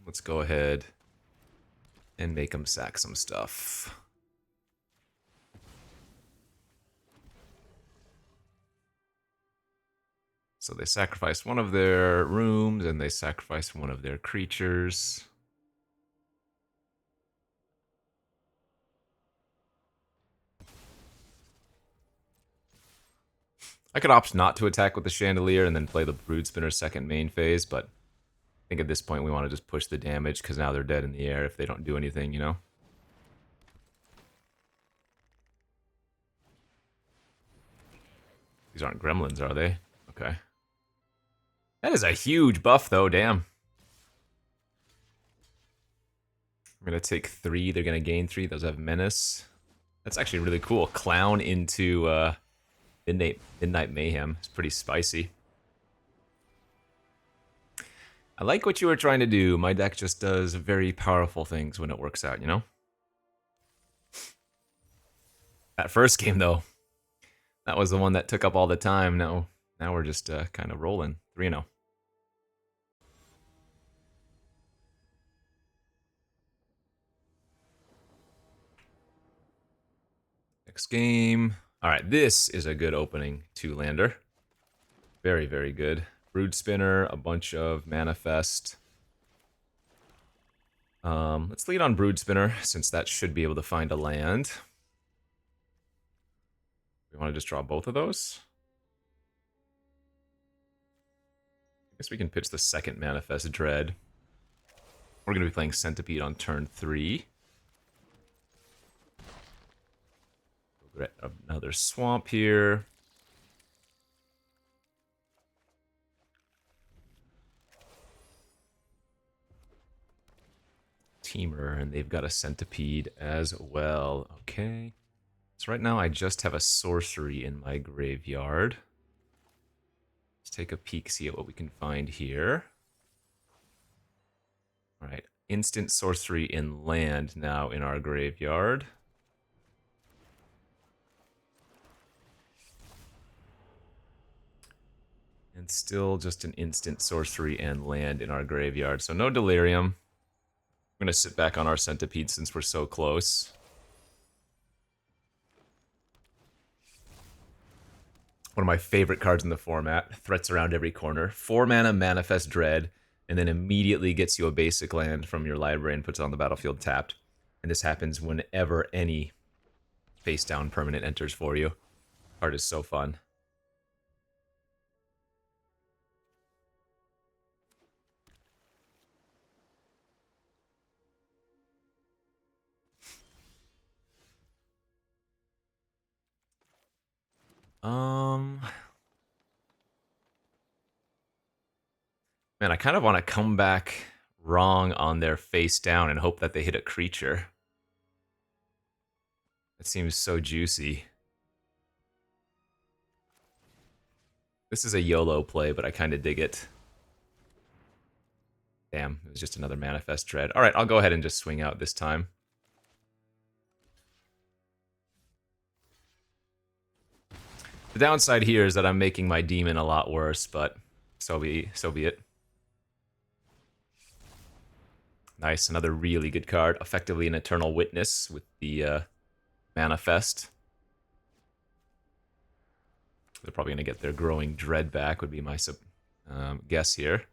Let's go ahead and make them sack some stuff. So they sacrifice one of their rooms, and they sacrifice one of their creatures. I could opt not to attack with the Chandelier and then play the Broodspinner second main phase, but I think at this point we want to just push the damage, because now they're dead in the air if they don't do anything, you know? These aren't gremlins, are they? Okay. That is a huge buff, though, damn. I'm going to take 3, they're going to gain 3, those have Menace. That's actually really cool. Clown into Midnight Mayhem. It's pretty spicy. I like what you were trying to do. My deck just does very powerful things when it works out, you know? That first game, though, that was the one that took up all the time. Now we're just kind of rolling. 3-0. Next game. All right, this is a good opening two-lander. Very, very good. Brood Spinner, a bunch of Manifest. Let's lead on Brood Spinner, since that should be able to find a land. We want to just draw both of those? I guess we can pitch the second Manifest Dread. We're going to be playing Centipede on turn 3. We'll get another Swamp here. Teamer, and they've got a Centipede as well. Okay. So right now I just have a sorcery in my graveyard. Let's take a peek, see what we can find here. All right, instant sorcery in land now in our graveyard. And still just an instant sorcery and land in our graveyard. So no Delirium. I'm going to sit back on our Centipede since we're so close. One of my favorite cards in the format. Threats around every corner. 4 mana Manifest Dread, and then immediately gets you a basic land from your library and puts it on the battlefield tapped. And this happens whenever any face-down permanent enters for you. Card is so fun. Man, I kind of want to come back wrong on their face down and hope that they hit a creature. That seems so juicy. This is a YOLO play, but I kind of dig it. Damn, it was just another Manifest Dread. Alright, I'll go ahead and just swing out this time. The downside here is that I'm making my demon a lot worse, but so be it. Nice, another really good card. Effectively an Eternal Witness with the Manifest. They're probably going to get their Growing Dread back, would be my guess here.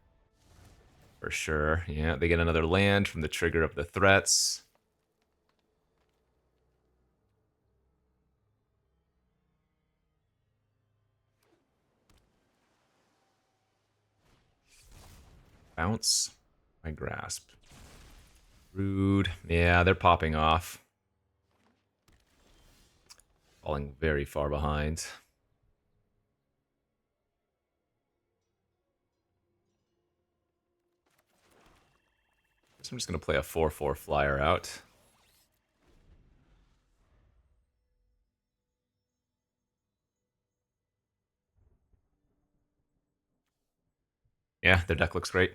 For sure. Yeah, they get another land from the trigger of the threats. Bounce. My Grasp. Rude. Yeah, they're popping off. Falling very far behind. So I'm just going to play a 4/4 flyer out. Yeah, their deck looks great.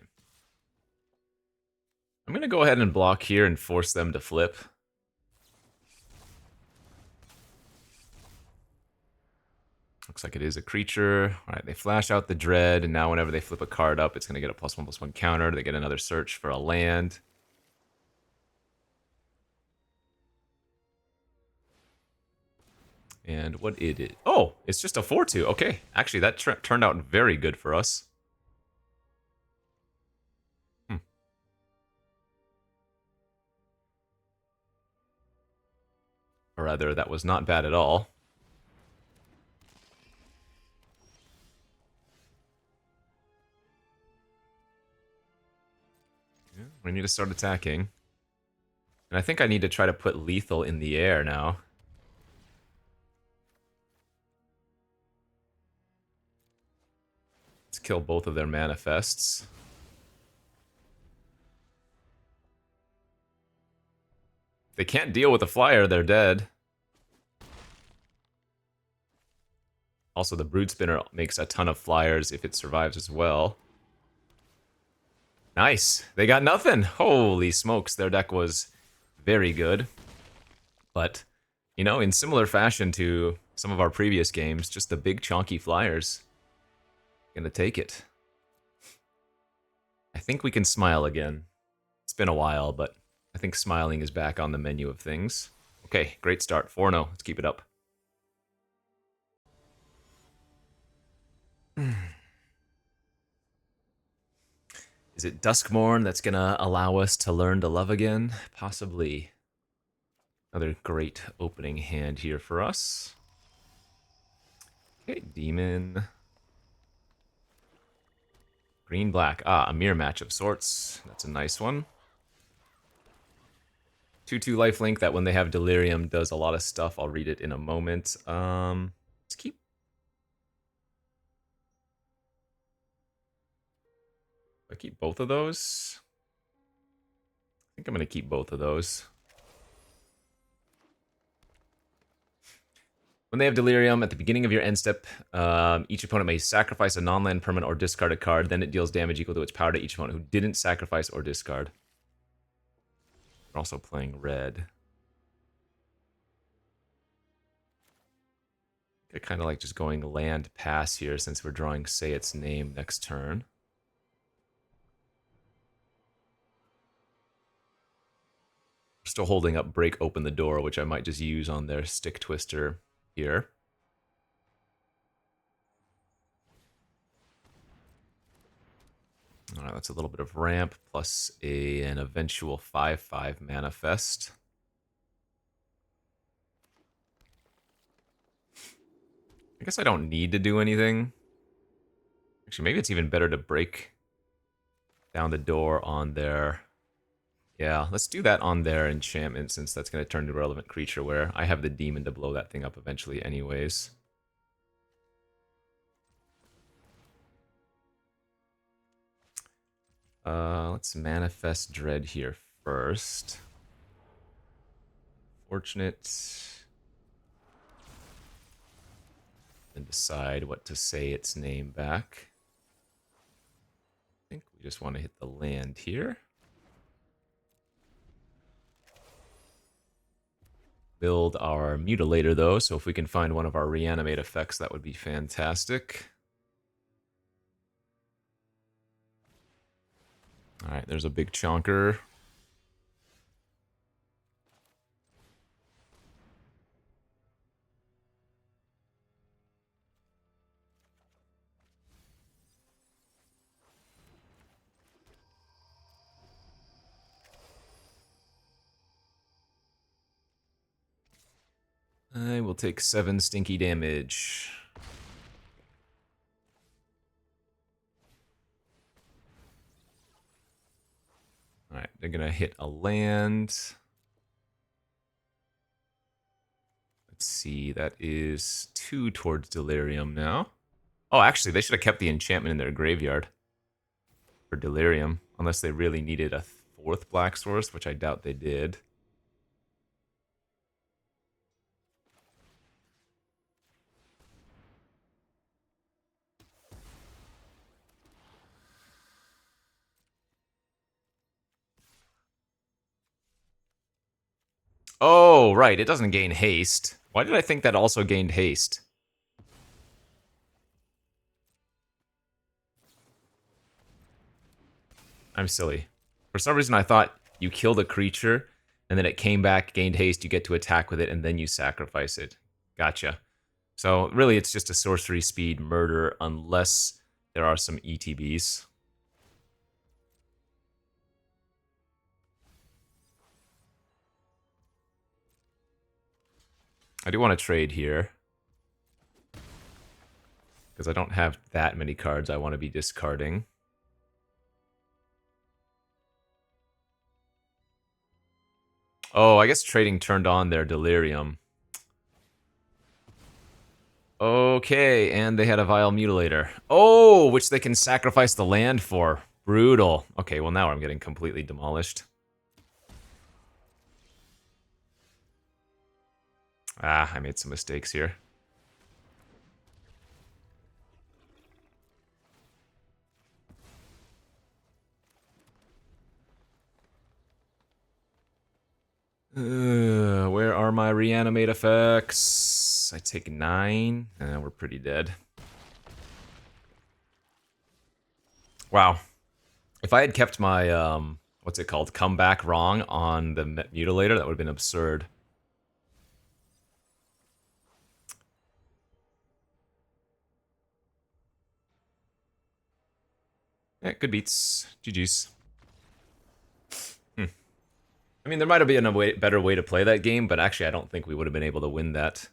I'm going to go ahead and block here and force them to flip. Looks like it is a creature. All right, they flash out the Dread, and now whenever they flip a card up, it's going to get a +1/+1 counter. They get another search for a land. And what it is? Oh, it's just a 4/2. Okay, actually, that turned out very good for us. Or rather, that was not bad at all. Yeah, we need to start attacking. And I think I need to try to put lethal in the air now. Let's kill both of their manifests. If they can't deal with the flyer, they're dead. Also, the Brood Spinner makes a ton of flyers if it survives as well. Nice. They got nothing. Holy smokes, their deck was very good. But, you know, in similar fashion to some of our previous games, just the big chonky flyers. Gonna take it. I think we can smile again. It's been a while, but I think smiling is back on the menu of things. Okay, great start. 4-0. Let's keep it up. Is it Duskmourn that's gonna allow us to learn to love again? Possibly. Another great opening hand here for us. Okay, Demon. Green, black. Ah, a mirror match of sorts. That's a nice one. 2/2 lifelink that when they have Delirium does a lot of stuff. I'll read it in a moment. Let's keep... I keep both of those. I think I'm going to keep both of those. When they have Delirium, at the beginning of your end step, each opponent may sacrifice a non-land permanent or discard a card. Then it deals damage equal to its power to each opponent who didn't sacrifice or discard. We're also playing red. I kind of like just going land pass here since we're drawing Say Its Name next turn. We're still holding up Break Open the Door, which I might just use on their Stick Twister here. All right, that's a little bit of ramp plus an eventual 5/5 manifest. I guess I don't need to do anything. Actually, maybe it's even better to break down the door on their... Yeah, let's do that on their enchantment since that's going to turn to relevant creature where I have the demon to blow that thing up eventually anyways. Let's manifest Dread here first. Fortunate. And decide what to say its name back. I think we just want to hit the land here. Build our Mutilator though, so if we can find one of our reanimate effects, that would be fantastic. Alright, there's a big chonker. I will take 7 stinky damage. Alright, they're gonna hit a land. Let's see, that is 2 towards Delirium now. Oh, actually, they should have kept the enchantment in their graveyard for Delirium, unless they really needed a 4th black source, which I doubt they did. Oh, right, it doesn't gain haste. Why did I think that also gained haste? I'm silly. For some reason, I thought you killed a creature, and then it came back, gained haste, you get to attack with it, and then you sacrifice it. Gotcha. So, really, it's just a sorcery speed murder, unless there are some ETBs. I do want to trade here. Because I don't have that many cards I want to be discarding. Oh, I guess trading turned on their Delirium. Okay, and they had a Vile Mutilator. Oh, which they can sacrifice the land for. Brutal. Okay, well now I'm getting completely demolished. Ah, I made some mistakes here. my reanimate effects. I take 9. We're pretty dead. Wow. If I had kept my, what's it called? Comeback wrong on the Mutilator, that would have been absurd. Yeah, good beats. GG's. I mean, there might have been a better way to play that game, but actually I don't think we would have been able to win that.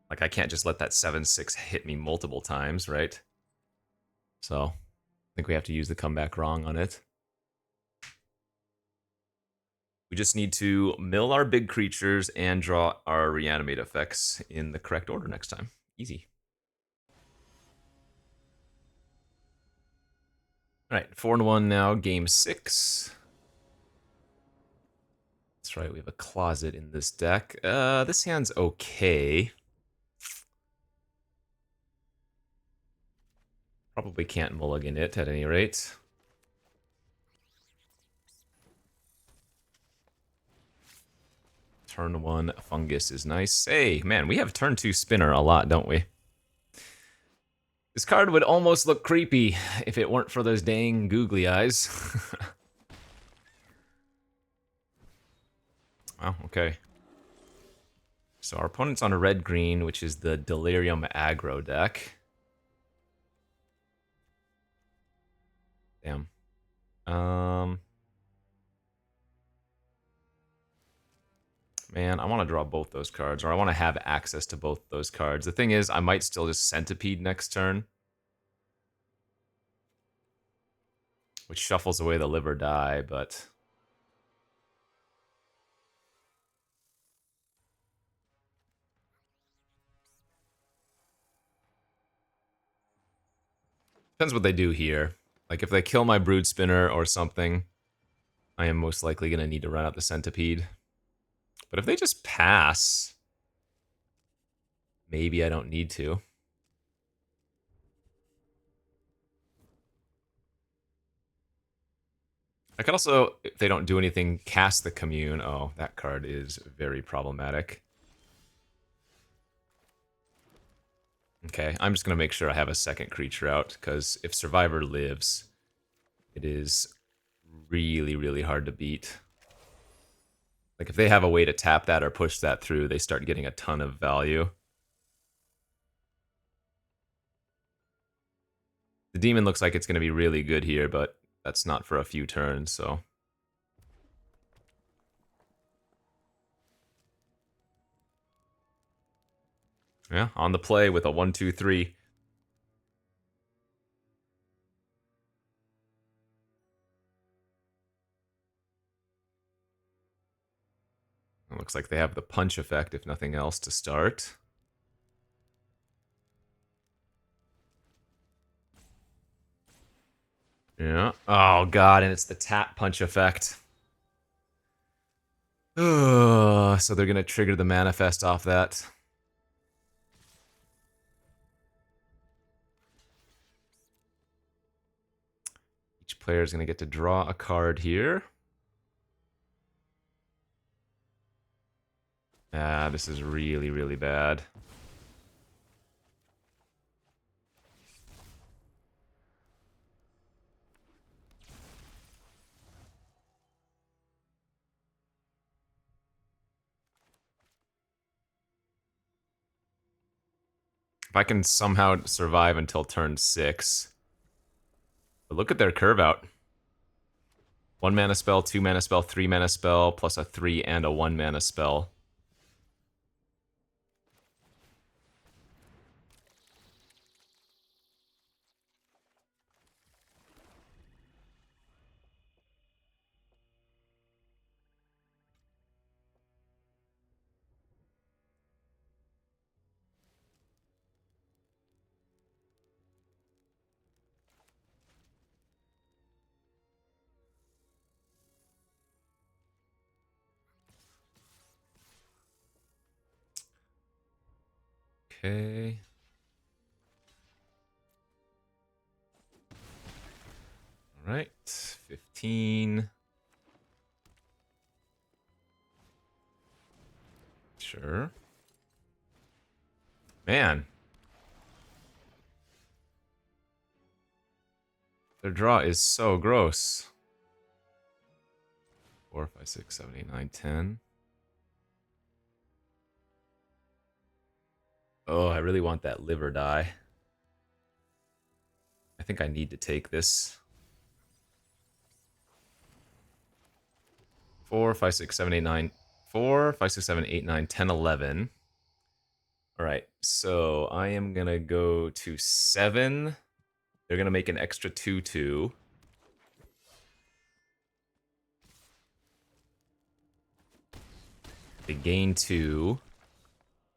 Like, I can't just let that 7-6 hit me multiple times, right? So, I think we have to use the comeback wrong on it. We just need to mill our big creatures and draw our reanimate effects in the correct order next time. Easy. Alright, 4-1 now, game 6. That's right, we have a closet in this deck. This hand's okay. Probably can't mulligan it at any rate. Turn 1 fungus is nice. Hey, man, we have turn 2 spinner a lot, don't we? This card would almost look creepy if it weren't for those dang googly eyes. Wow, okay. So our opponent's on a red-green, which is the Delirium aggro deck. Damn. Man, I want to draw both those cards, or I want to have access to both those cards. The thing is, I might still just Centipede next turn, which shuffles away the live or die, but... Depends what they do here. Like, if they kill my Brood Spinner or something, I am most likely going to need to run out the Centipede. But if they just pass, maybe I don't need to. I could also, if they don't do anything, cast the Commune. Oh, that card is very problematic. Okay, I'm just going to make sure I have a second creature out, because if Survivor lives, it is really, really hard to beat. Like, if they have a way to tap that or push that through, they start getting a ton of value. The demon looks like it's going to be really good here, but that's not for a few turns, so... Yeah, on the play with a 1-2-3. It looks like they have the punch effect, if nothing else, to start. Yeah. Oh, God, and it's the tap punch effect. So they're going to trigger the manifest off that. Each player is going to get to draw a card here. Ah, this is really, really bad. If I can somehow survive until turn 6. But look at their curve out. 1 mana spell, 2 mana spell, 3 mana spell, plus a 3 and a 1 mana spell. Okay. Alright, 15. Sure. Man. Their draw is so gross. 4, 5, 6, 7, 8, 9, 10. Oh, I really want that liver die. I think I need to take this. 4, 5, 6, 7, 8, 9. 4, 5, 6, 7, 8, 9, 10, 11. All right, so I am going to go to 7. They're going to make an extra 2/2. They gain 2.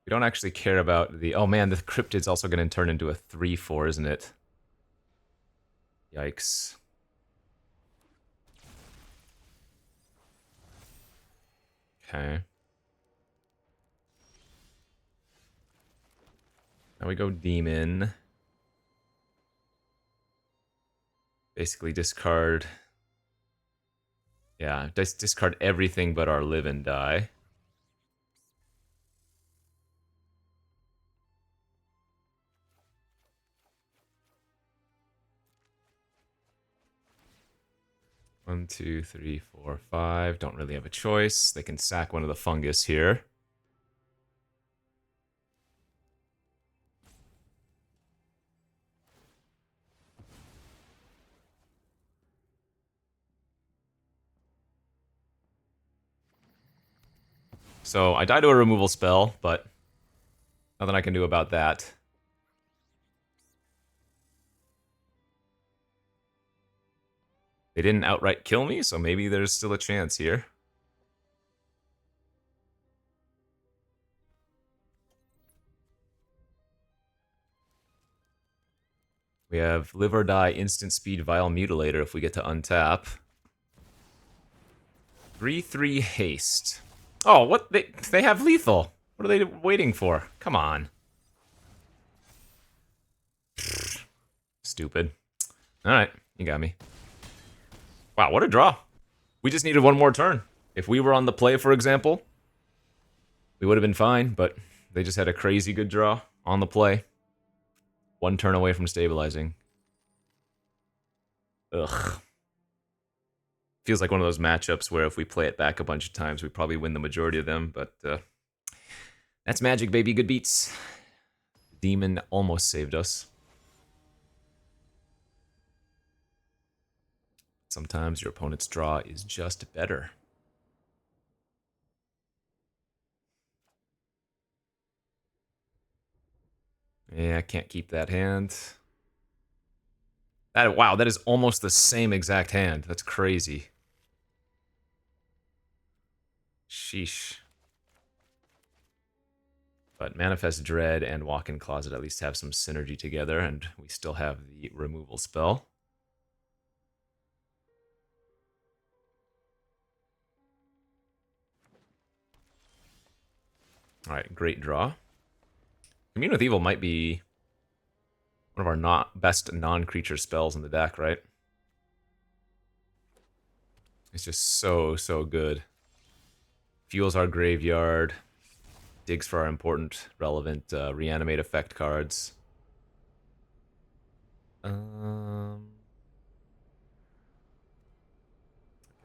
We don't actually care about the... Oh man, the cryptid's also going to turn into a 3/4, isn't it? Yikes. Okay. Now we go demon. Basically discard... Yeah, discard everything but our live and die. One, 2, 3, 4, 5. Don't really have a choice. They can sack one of the fungus here. So I die to a removal spell, but nothing I can do about that. They didn't outright kill me, so maybe there's still a chance here. We have Live or Die, Instant Speed, Vile Mutilator if we get to untap. 3/3 Haste. Oh, what? They have Lethal. What are they waiting for? Come on. Stupid. Alright, you got me. Wow, what a draw. We just needed one more turn. If we were on the play, for example, we would have been fine, but they just had a crazy good draw on the play. One turn away from stabilizing. Ugh. Feels like one of those matchups where if we play it back a bunch of times, we probably win the majority of them, but that's Magic, baby. Good beats. Demon almost saved us. Sometimes your opponent's draw is just better. Yeah, I can't keep that hand. Wow, that is almost the same exact hand. That's crazy. Sheesh. But Manifest Dread and Walk-in Closet at least have some synergy together, and we still have the removal spell. Alright, great draw. Commune with Evil might be one of our best non-creature spells in the deck, right? It's just so, so good. Fuels our graveyard. Digs for our important, relevant reanimate effect cards. I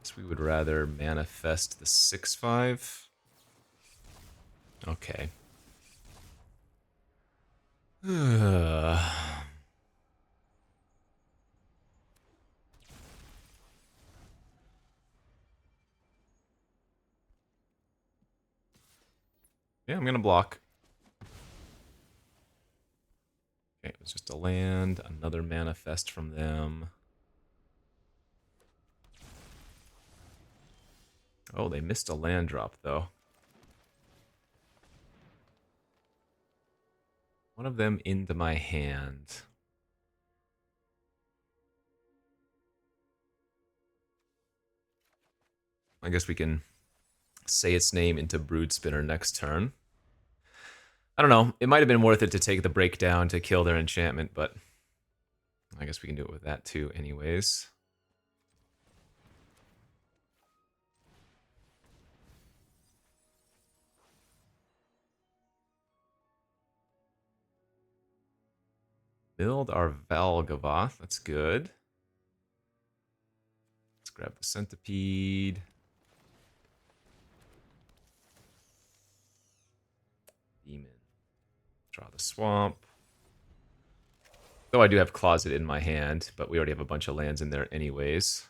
guess we would rather manifest the 6/5. Okay. Yeah, I'm gonna block. Okay, it was just a land, another manifest from them. Oh, they missed a land drop, though. One of them into my hand. I guess we can say its name into Brood Spinner next turn. I don't know. It might have been worth it to take the breakdown to kill their enchantment, but I guess we can do it with that too anyways. Build our Valgavoth. That's good. Let's grab the Centipede. Demon. Draw the Swamp. Though I do have Closet in my hand, but we already have a bunch of lands in there anyways.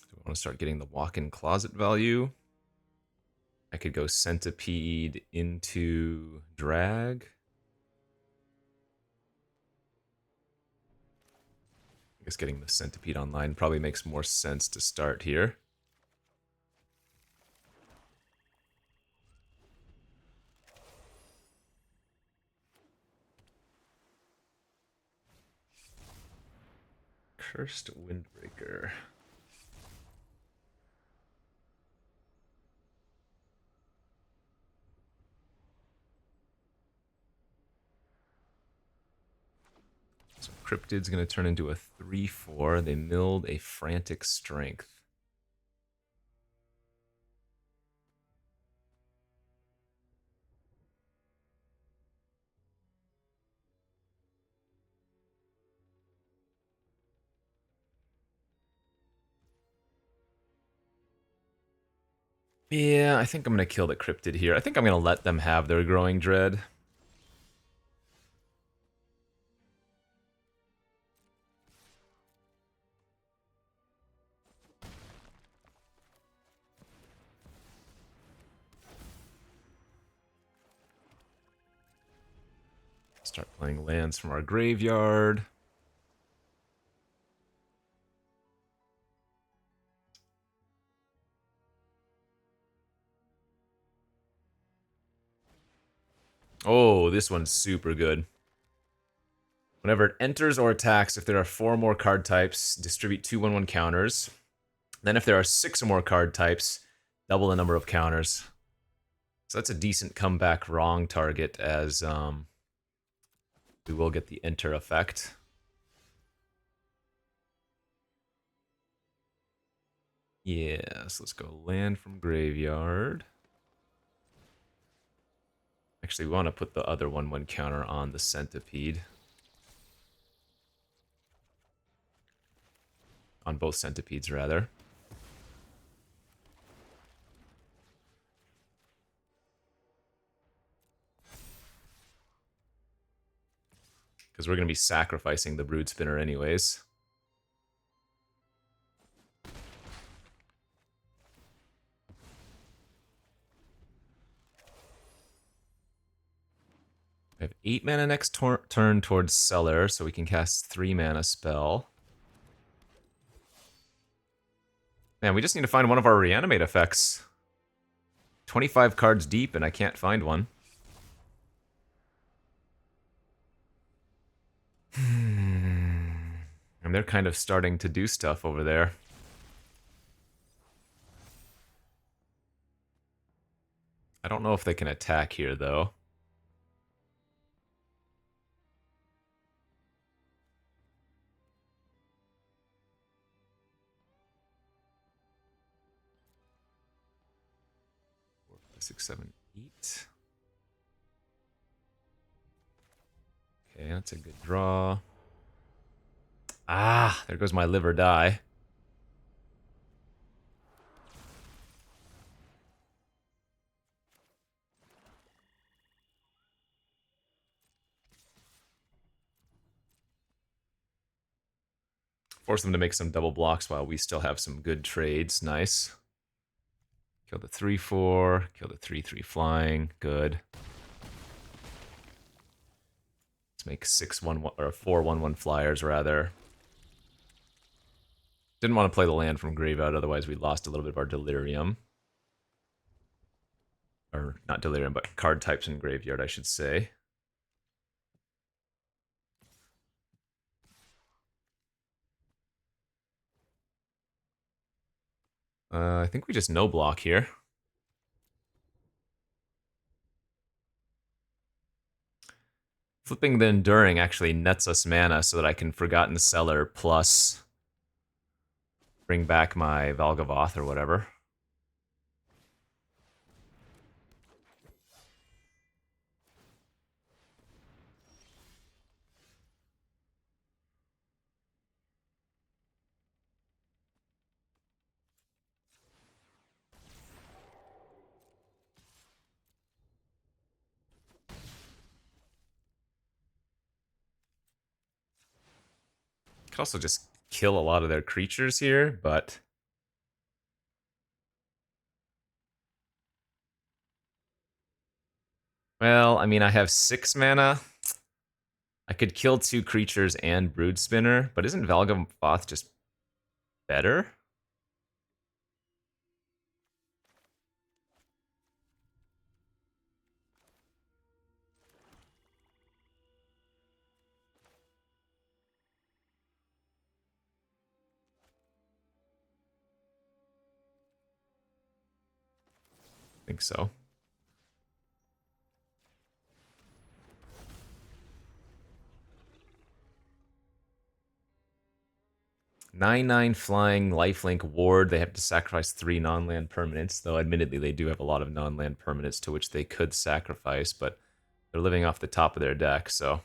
Do I want to start getting the walk-in closet value? I could go Centipede into Drag. I guess getting the Centipede online probably makes more sense to start here. Cursed Windbreaker. So Cryptid's going to turn into a 3/4. They milled a Frantic Strength. Yeah, I think I'm going to kill the Cryptid here. I think I'm going to let them have their Growing Dread. Start playing lands from our graveyard. Oh, this one's super good. Whenever it enters or attacks, if there are 4 or more card types, distribute 2 1/1 counters. Then if there are 6 or more card types, double the number of counters. So that's a decent comeback wrong target, as we will get the enter effect. Yeah, so let's go land from graveyard. Actually, we want to put the other 1/1 counter on the Centipede. On both Centipedes, rather. Because we're going to be sacrificing the Brood Spinner anyways. I have 8 mana next turn towards Cellar, so we can cast 3 mana spell. Man, we just need to find one of our reanimate effects. 25 cards deep, and I can't find one. And they're kind of starting to do stuff over there. I don't know if they can attack here, though. Four, five, 6, 7, 8. Okay, that's a good draw. Ah, there goes my live or die. Force them to make some double blocks while we still have some good trades. Nice. Kill the 3/4. Kill the 3/3 flying. Good. Let's make 6/1 or 4/1/1 flyers rather. Didn't want to play the land from graveyard, otherwise we lost a little bit of our delirium. Or not delirium, but card types in graveyard, I should say. I think we just no block here. Flipping the Enduring actually nets us mana so that I can Forgotten Cellar plus bring back my Valgavoth or whatever. Could also just kill a lot of their creatures here, but well, I mean, I have 6 mana. I could kill 2 creatures and Brood Spinner, but isn't Valgavoth just better? I think so. 9/9 flying lifelink ward. They have to sacrifice 3 non-land permanents, though admittedly they do have a lot of non-land permanents to which they could sacrifice, but they're living off the top of their deck, so.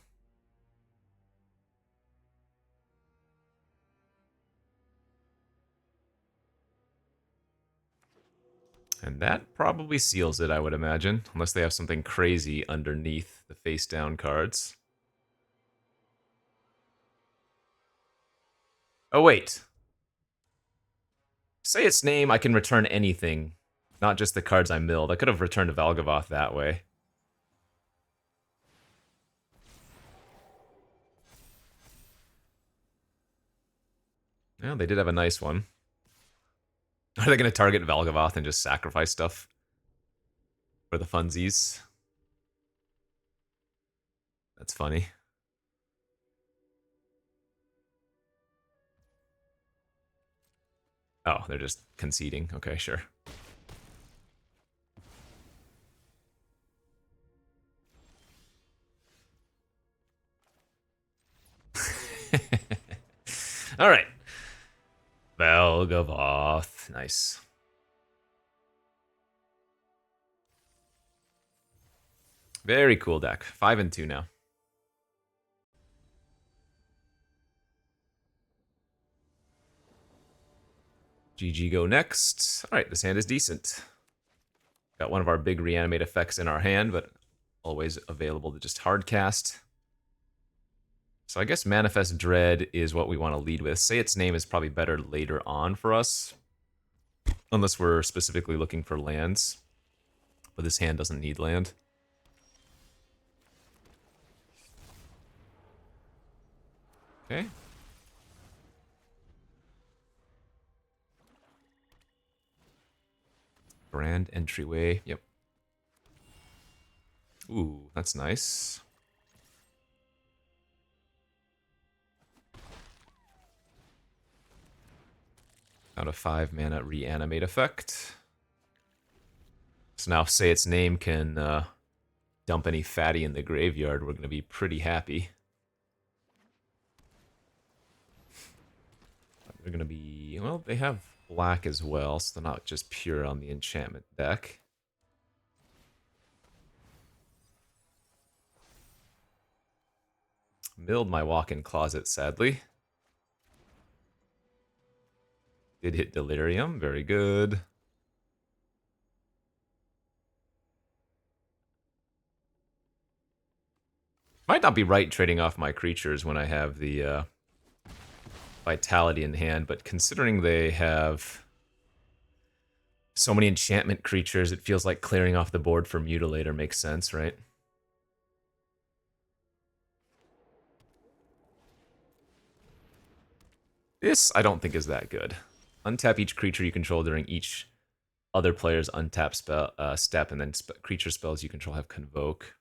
And that probably seals it, I would imagine, unless they have something crazy underneath the face-down cards. Oh, wait. Say its name, I can return anything, not just the cards I milled. I could have returned Valgavoth that way. Yeah, they did have a nice one. Are they going to target Valgavoth and just sacrifice stuff for the funsies? That's funny. Oh, they're just conceding. Okay, sure. All right. Valgavoth. Nice. Very cool deck. 5 and 2 now. GG go next. All right, this hand is decent. Got one of our big reanimate effects in our hand, but always available to just hardcast. So I guess Manifest Dread is what we want to lead with. Say its name is probably better later on for us, unless we're specifically looking for lands. But this hand doesn't need land. Okay. Grand entryway. Yep. Ooh, that's nice. Out of 5 mana reanimate effect. So now say its name can dump any fatty in the graveyard. We're going to be pretty happy. They're going to be, well, they have black as well, so they're not just pure on the enchantment deck. Milled my walk-in closet, sadly. Did hit Delirium, very good. Might not be right trading off my creatures when I have the Vitality in hand, but considering they have so many enchantment creatures, it feels like clearing off the board for Mutilator makes sense, right? This, I don't think, is that good. Untap each creature you control during each other player's untap step, and then creature spells you control have Convoke.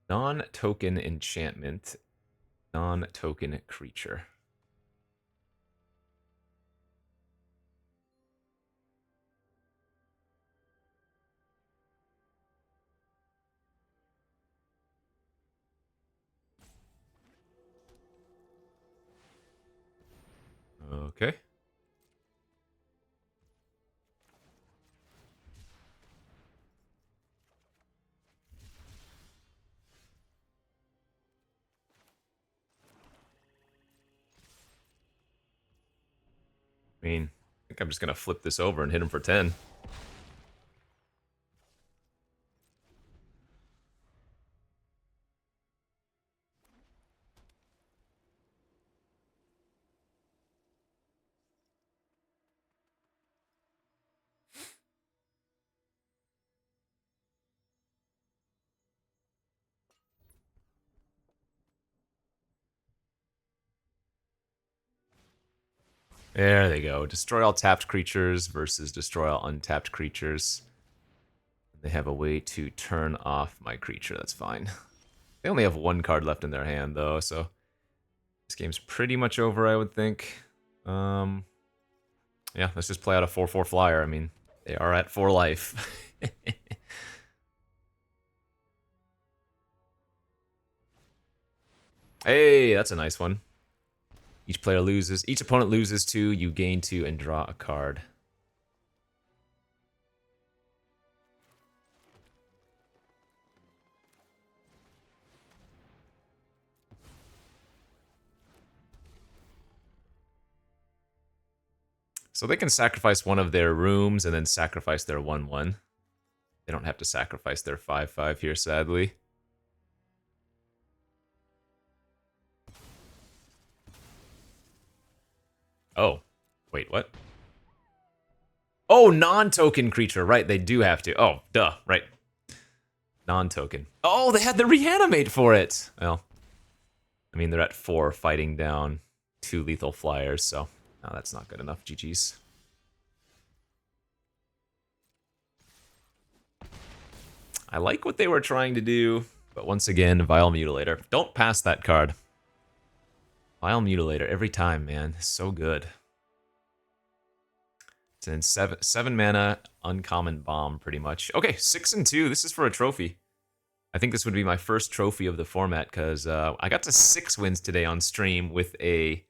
Non-token enchantment, non-token creature. Okay. I mean, I think I'm just gonna flip this over and hit him for 10. There they go. Destroy all tapped creatures versus destroy all untapped creatures. They have a way to turn off my creature. That's fine. They only have one card left in their hand, though, so this game's pretty much over, I would think. Yeah, let's just play out a 4/4 flyer. I mean, they are at 4 life. Hey, that's a nice one. Each player loses. Each opponent loses 2. You gain 2 and draw a card. So they can sacrifice one of their rooms and then sacrifice their 1/1. They don't have to sacrifice their 5/5 here, sadly. Oh, wait, what? Oh, non-token creature. Right, they do have to. Oh, duh, right. Non-token. Oh, they had the reanimate for it. Well, I mean, they're at 4 fighting down 2 lethal flyers, so no, that's not good enough. GG's. I like what they were trying to do, but once again, Vile Mutilator. Don't pass that card. Vile Mutilator every time, man. So good. It's in 7 mana, uncommon bomb, pretty much. Okay, 6 and 2. This is for a trophy. I think this would be my first trophy of the format, because I got to 6 wins today on stream with a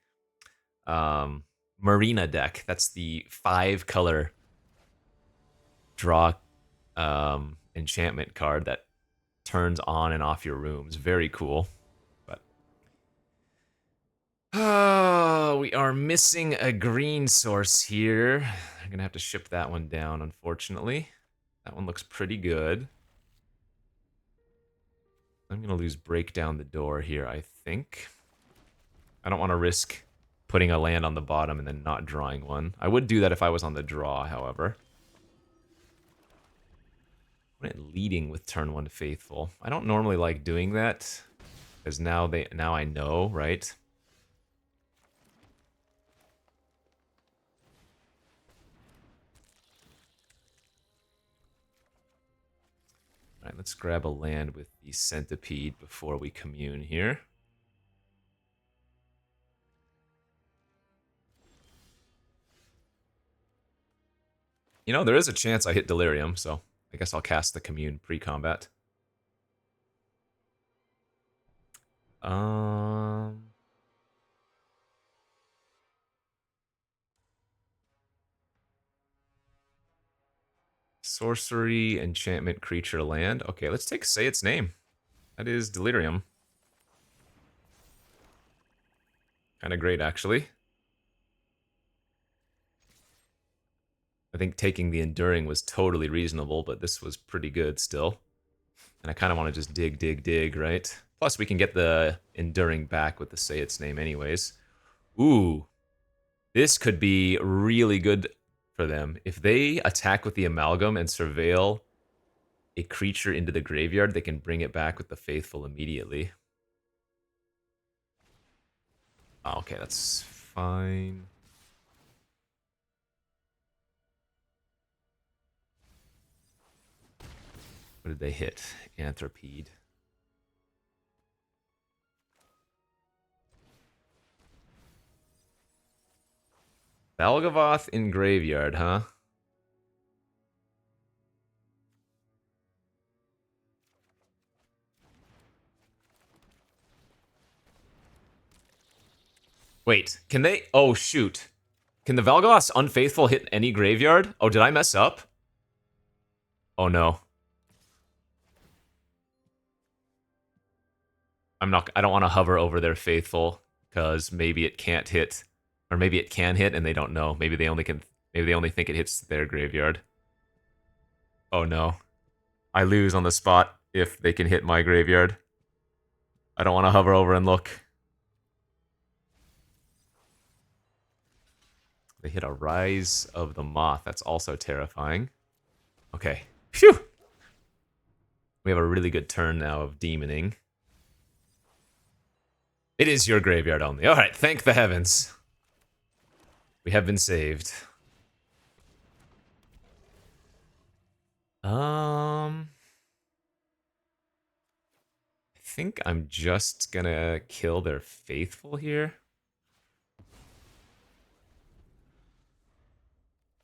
Marina deck. That's the 5-color draw enchantment card that turns on and off your rooms. Very cool. But we are missing a green source here. I'm gonna have to ship that one down, unfortunately. That one looks pretty good. I'm gonna lose break down the door here, I think. I don't want to risk putting a land on the bottom and then not drawing one. I would do that if I was on the draw, however. Leading with turn 1 Faithful. I don't normally like doing that, because now I know, right? Alright, let's grab a land with the Centipede before we commune here. You know, there is a chance I hit Delirium, so I guess I'll cast the commune pre-combat. Sorcery, enchantment, creature, land. Okay, let's say its name. That is Delirium. Kind of great, actually. I think taking the Enduring was totally reasonable, but this was pretty good still. And I kind of want to just dig, right? Plus, we can get the Enduring back with the Say Its Name anyways. Ooh. This could be really good for them. If they attack with the Amalgam and surveil a creature into the graveyard, they can bring it back with the Faithful immediately. Oh, okay, that's fine. What did they hit? Anthropede. Valgavoth in graveyard, huh? Wait, can they? Oh, shoot. Can the Valgavoth's Unfaithful hit any graveyard? Oh, did I mess up? Oh, no. I don't want to hover over their Faithful, because maybe it can't hit. Or maybe it can hit and they don't know. Maybe they only think it hits their graveyard. Oh, no. I lose on the spot if they can hit my graveyard. I don't want to hover over and look. They hit a Rise of the Moth. That's also terrifying. Okay. Phew! We have a really good turn now of demoning. It is your graveyard only. Alright, thank the heavens. We have been saved. I think I'm just gonna kill their Faithful here.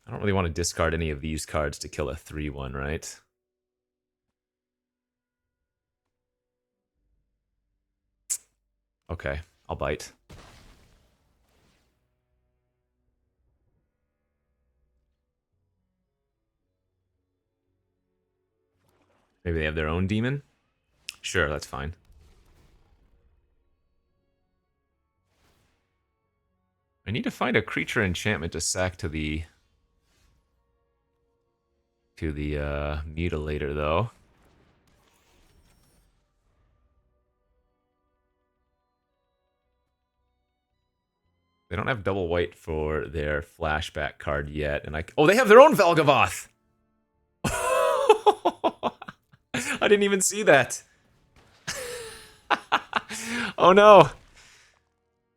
I don't really want to discard any of these cards to kill a 3-1, right? Okay, I'll bite. Maybe they have their own demon? Sure, that's fine. I need to find a creature enchantment to sack to the Mutilator, though. They don't have double white for their flashback card yet, and oh, they have their own Valgavoth! I didn't even see that. Oh no!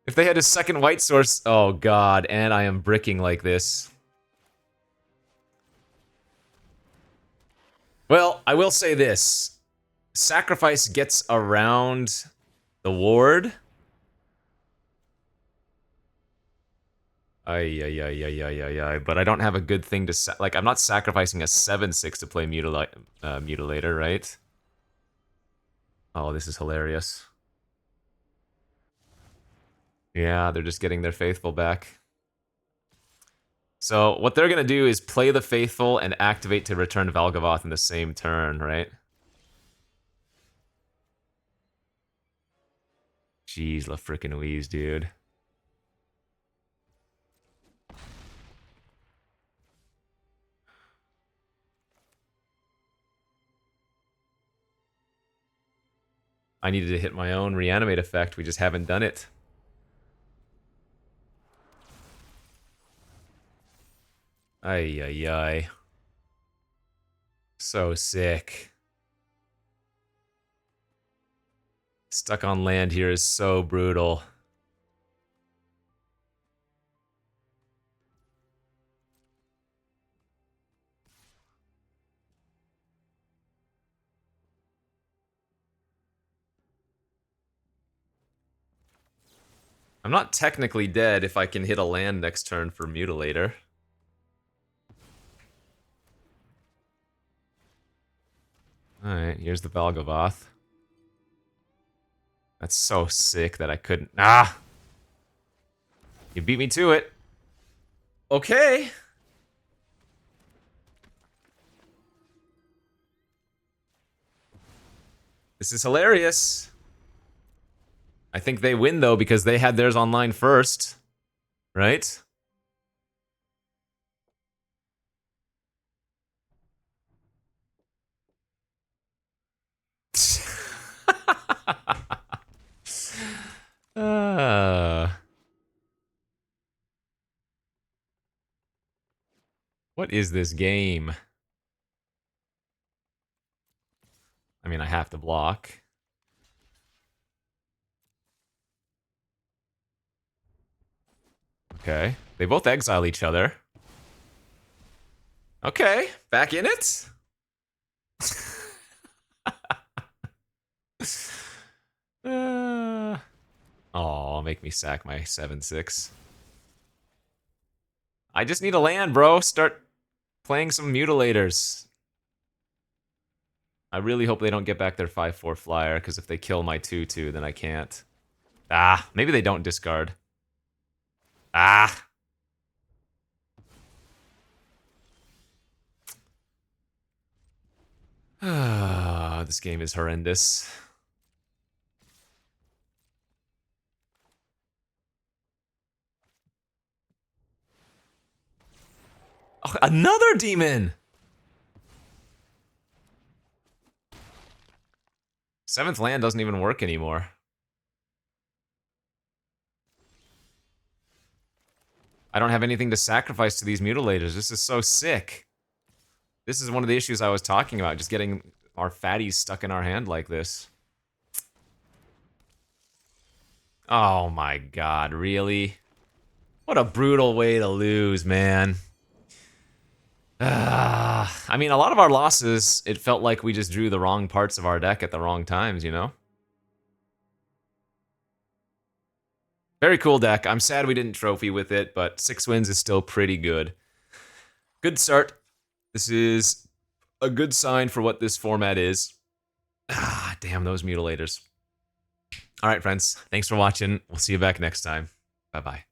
If they had a second white source, oh god, and I am bricking like this. Well, I will say this. Sacrifice gets around the ward. Ay, but I don't have a good thing to like. I'm not sacrificing a 7/6 to play Mutilator, right? Oh, this is hilarious. Yeah, they're just getting their Faithful back. So what they're gonna do is play the Faithful and activate to return Valgavoth in the same turn, right? Jeez, la frickin' Louise, dude. I needed to hit my own reanimate effect. We just haven't done it. Ay. So sick. Stuck on land here is so brutal. I'm not technically dead if I can hit a land next turn for Mutilator. Alright, here's the Valgavoth. That's so sick that I couldn't... Ah! You beat me to it. Okay. This is hilarious. I think they win, though, because they had theirs online first. Right? What is this game? I mean, I have to block. Okay. They both exile each other. Okay, back in it? Oh, make me sack my 7/6. I just need a land, bro. Start playing some mutilators. I really hope they don't get back their 5/4 flyer, because if they kill my 2/2, then I can't. Ah, maybe they don't discard. Ah! This game is horrendous. Oh, another demon! 7th land doesn't even work anymore. I don't have anything to sacrifice to these mutilators. This is so sick. This is one of the issues I was talking about, just getting our fatties stuck in our hand like this. Oh my god, really? What a brutal way to lose, man. I mean, a lot of our losses, it felt like we just drew the wrong parts of our deck at the wrong times, you know? Very cool deck. I'm sad we didn't trophy with it, but 6 wins is still pretty good. Good start. This is a good sign for what this format is. Ah, damn those mutilators. All right, friends. Thanks for watching. We'll see you back next time. Bye-bye.